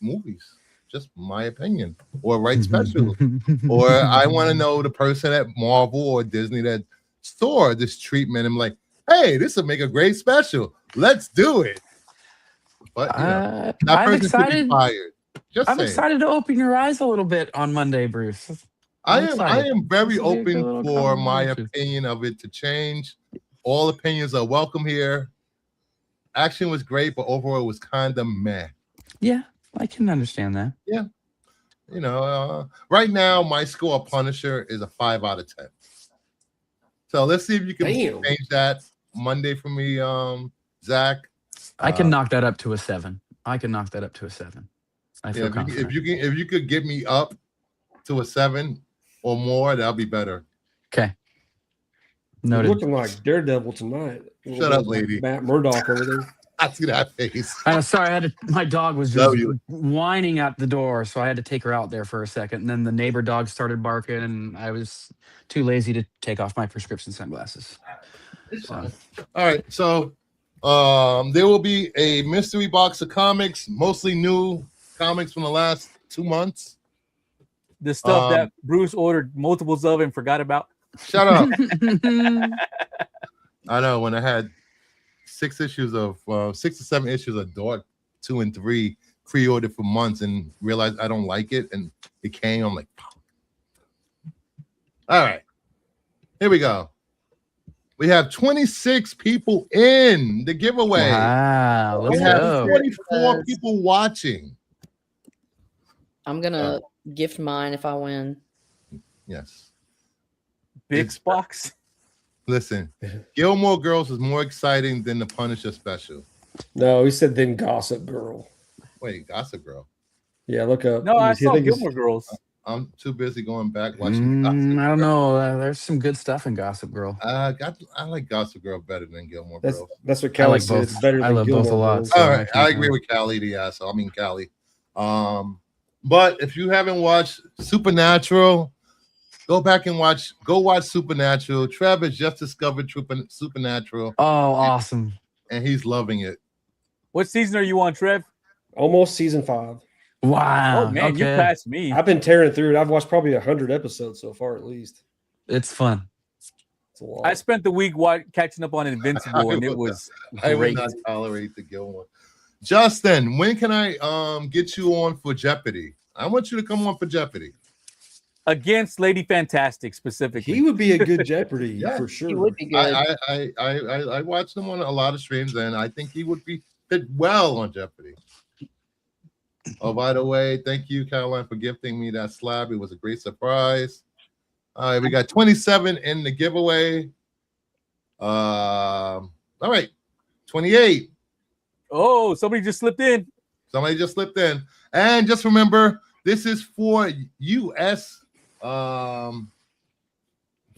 movies. Just my opinion, or write specials. Or I want to know the person at Marvel or Disney that saw this treatment and like, hey, this would make a great special. Let's do it. But you know, that I'm person should be excited. fired. Just I'm saying. excited to open your eyes a little bit on Monday, Bruce. I I'm am excited. very This will be a good open little for my conversation. opinion of it to change. All opinions are welcome here. Action was great, but overall it was kind of meh. Yeah, I can understand that. You know, right now my score of Punisher is a 5 out of 10. So let's see if you can Damn. change that Monday for me, Zach. I can knock that up to a 7. I can knock that up to a 7. I feel Yeah, confident. if you could get me up to a 7 or more, that'll be better. Okay. You're Noted. looking like Daredevil tonight. Shut up, lady. Matt Murdock over there. I see that face. Sorry, my dog was Love just you. whining at the door, so I had to take her out there for a second. And then the neighbor dog started barking, and I was too lazy to take off my prescription sunglasses. So, All right, so there will be a mystery box of comics, mostly new comics from the last 2 months. The stuff Um, that Bruce ordered multiples of and forgot about. Shut up. I know when I had 6 or 7 issues of Dark 2 and 3 pre-ordered for months and realized I don't like it, and it came. I'm like, fuck. All right, here we go. We have 26 people in the giveaway. wow, We let's have go. 44 people watching. I'm gonna gift mine if I win. Yes. Big box. Listen, Gilmore Girls is more exciting than the Punisher special. No, he said then Gossip Girl. Wait, Gossip Girl. Yeah, look up. No, I I saw think it's- Gilmore Girls. I'm too busy going back watching. Gossip I don't Girl. know. There's some good stuff in Gossip Girl. I like Gossip Girl better than Gilmore That's Girls. that's what I Callie like said. both. It's better I than love both a Gilmore lot. Girls. So All right, I can't agree with Callie, the asshole. I mean Callie. But if you haven't watched Supernatural, go back and watch. Go watch Supernatural. Trev has just discovered Supernatural, Oh, awesome. and he's loving it. What season are you on, Trev? Almost season 5. Wow. Oh man, you okay. passed me. I've been tearing through it. I've watched probably 100 episodes so far, at least. It's fun. It's a lot. I spent the week catching up on Invincible, and it was I would great. not tolerate the Gilmore. Justin, when can I get you on for Jeopardy? I want you to come on for Jeopardy. Against Lady Fantastic specifically. He would be a good Jeopardy Yeah, for sure. He would be good. I watched him on a lot of streams, and I think he would fit well on Jeopardy. Oh, by the way, thank you, Caroline, for gifting me that slab. It was a great surprise. All right, we got 27 in the giveaway. All right, 28. Oh, somebody just slipped in. Somebody just slipped in. And just remember, this is for US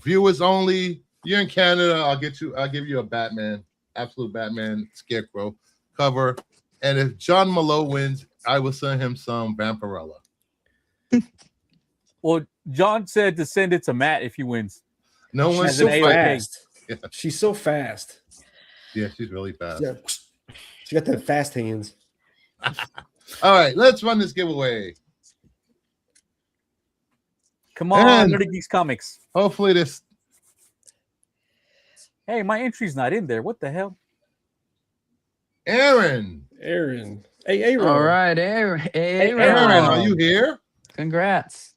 viewers only. You're in Canada. I'll give you a Batman, absolute Batman Scarecrow cover. And if John Malone wins, I will send him some Vampirella. Well, John said to send it to Matt if he wins. No She's one's As so an AOK. fast. Yeah. She's so fast. Yeah, she's really fast. Yeah. She got them fast hands. All right, let's run this giveaway. Come on, And- Nerdy Geeks Comics. Hopefully this. Hey, my entry's not in there. What the hell? Aaron. Hey, Aaron. All right, Aaron. Aaron, Aaron. are you here? Congrats.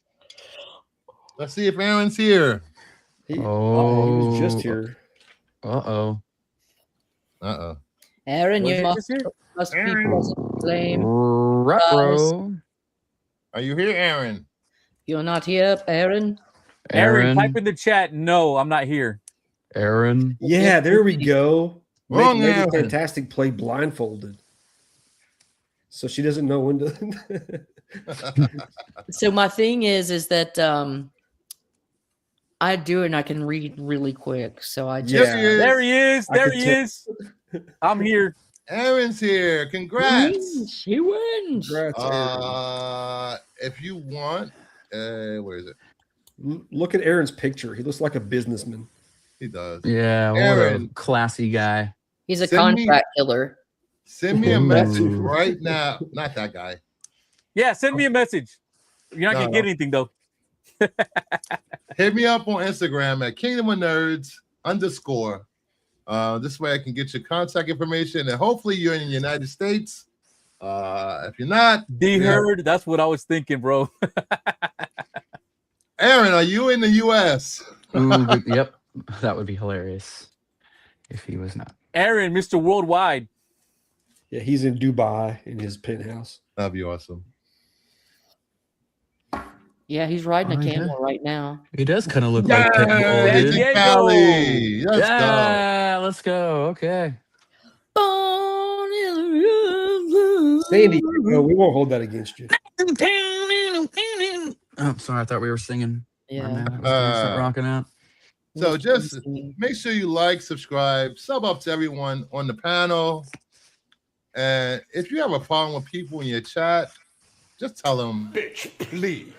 Let's see if Aaron's here. He was just here. Uh-oh. Uh-oh. Aaron, Was you he must just here? be present. Claim Retro. Are you here, Aaron? you're not here, Aaron. Aaron, type in the chat. No, I'm not here. Aaron. Yeah, there we go. Wrong Make Lady Aaron. Fantastic play blindfolded. So she doesn't know when to. So my thing is that I do it and I can read really quick. So I just Yes, he is. There he is. I There could he tell- is. I'm here. Aaron's here. He Congrats. wins. He wins. Congrats, Aaron. If you want, where is it? Look at Aaron's picture. He looks like a businessman. He does. Yeah, what a Aaron. classy guy. He's a Send me- contract killer. Send me a Ooh. message right now. Not that guy. Yeah, send me a message. You're not No, gonna get anything though. Hit me up on Instagram at Kingdom of Nerds _ this way I can get your contact information, and hopefully you're in the United States. If you're not, D Yeah. Herd. That's what I was thinking, bro. Aaron, are you in the US? Ooh, yep. That would be hilarious if he was not. Aaron, Mr. Worldwide. Yeah, he's in Dubai in his penthouse. That'd be awesome. Yeah, he's riding Oh, a yeah. camel right now. He does kind of look Yeah, like Peyton Ball, San dude. Diego. Cali. Let's go. Yeah, let's go. Okay. Sandy, no, we won't hold that against you. Oh, sorry. I thought we were singing. My Yeah. bad. I was gonna start rocking out. So just make sure you like, subscribe, sub up to everyone on the panel. And if you have a problem with people in your chat, just tell them, bitch, please.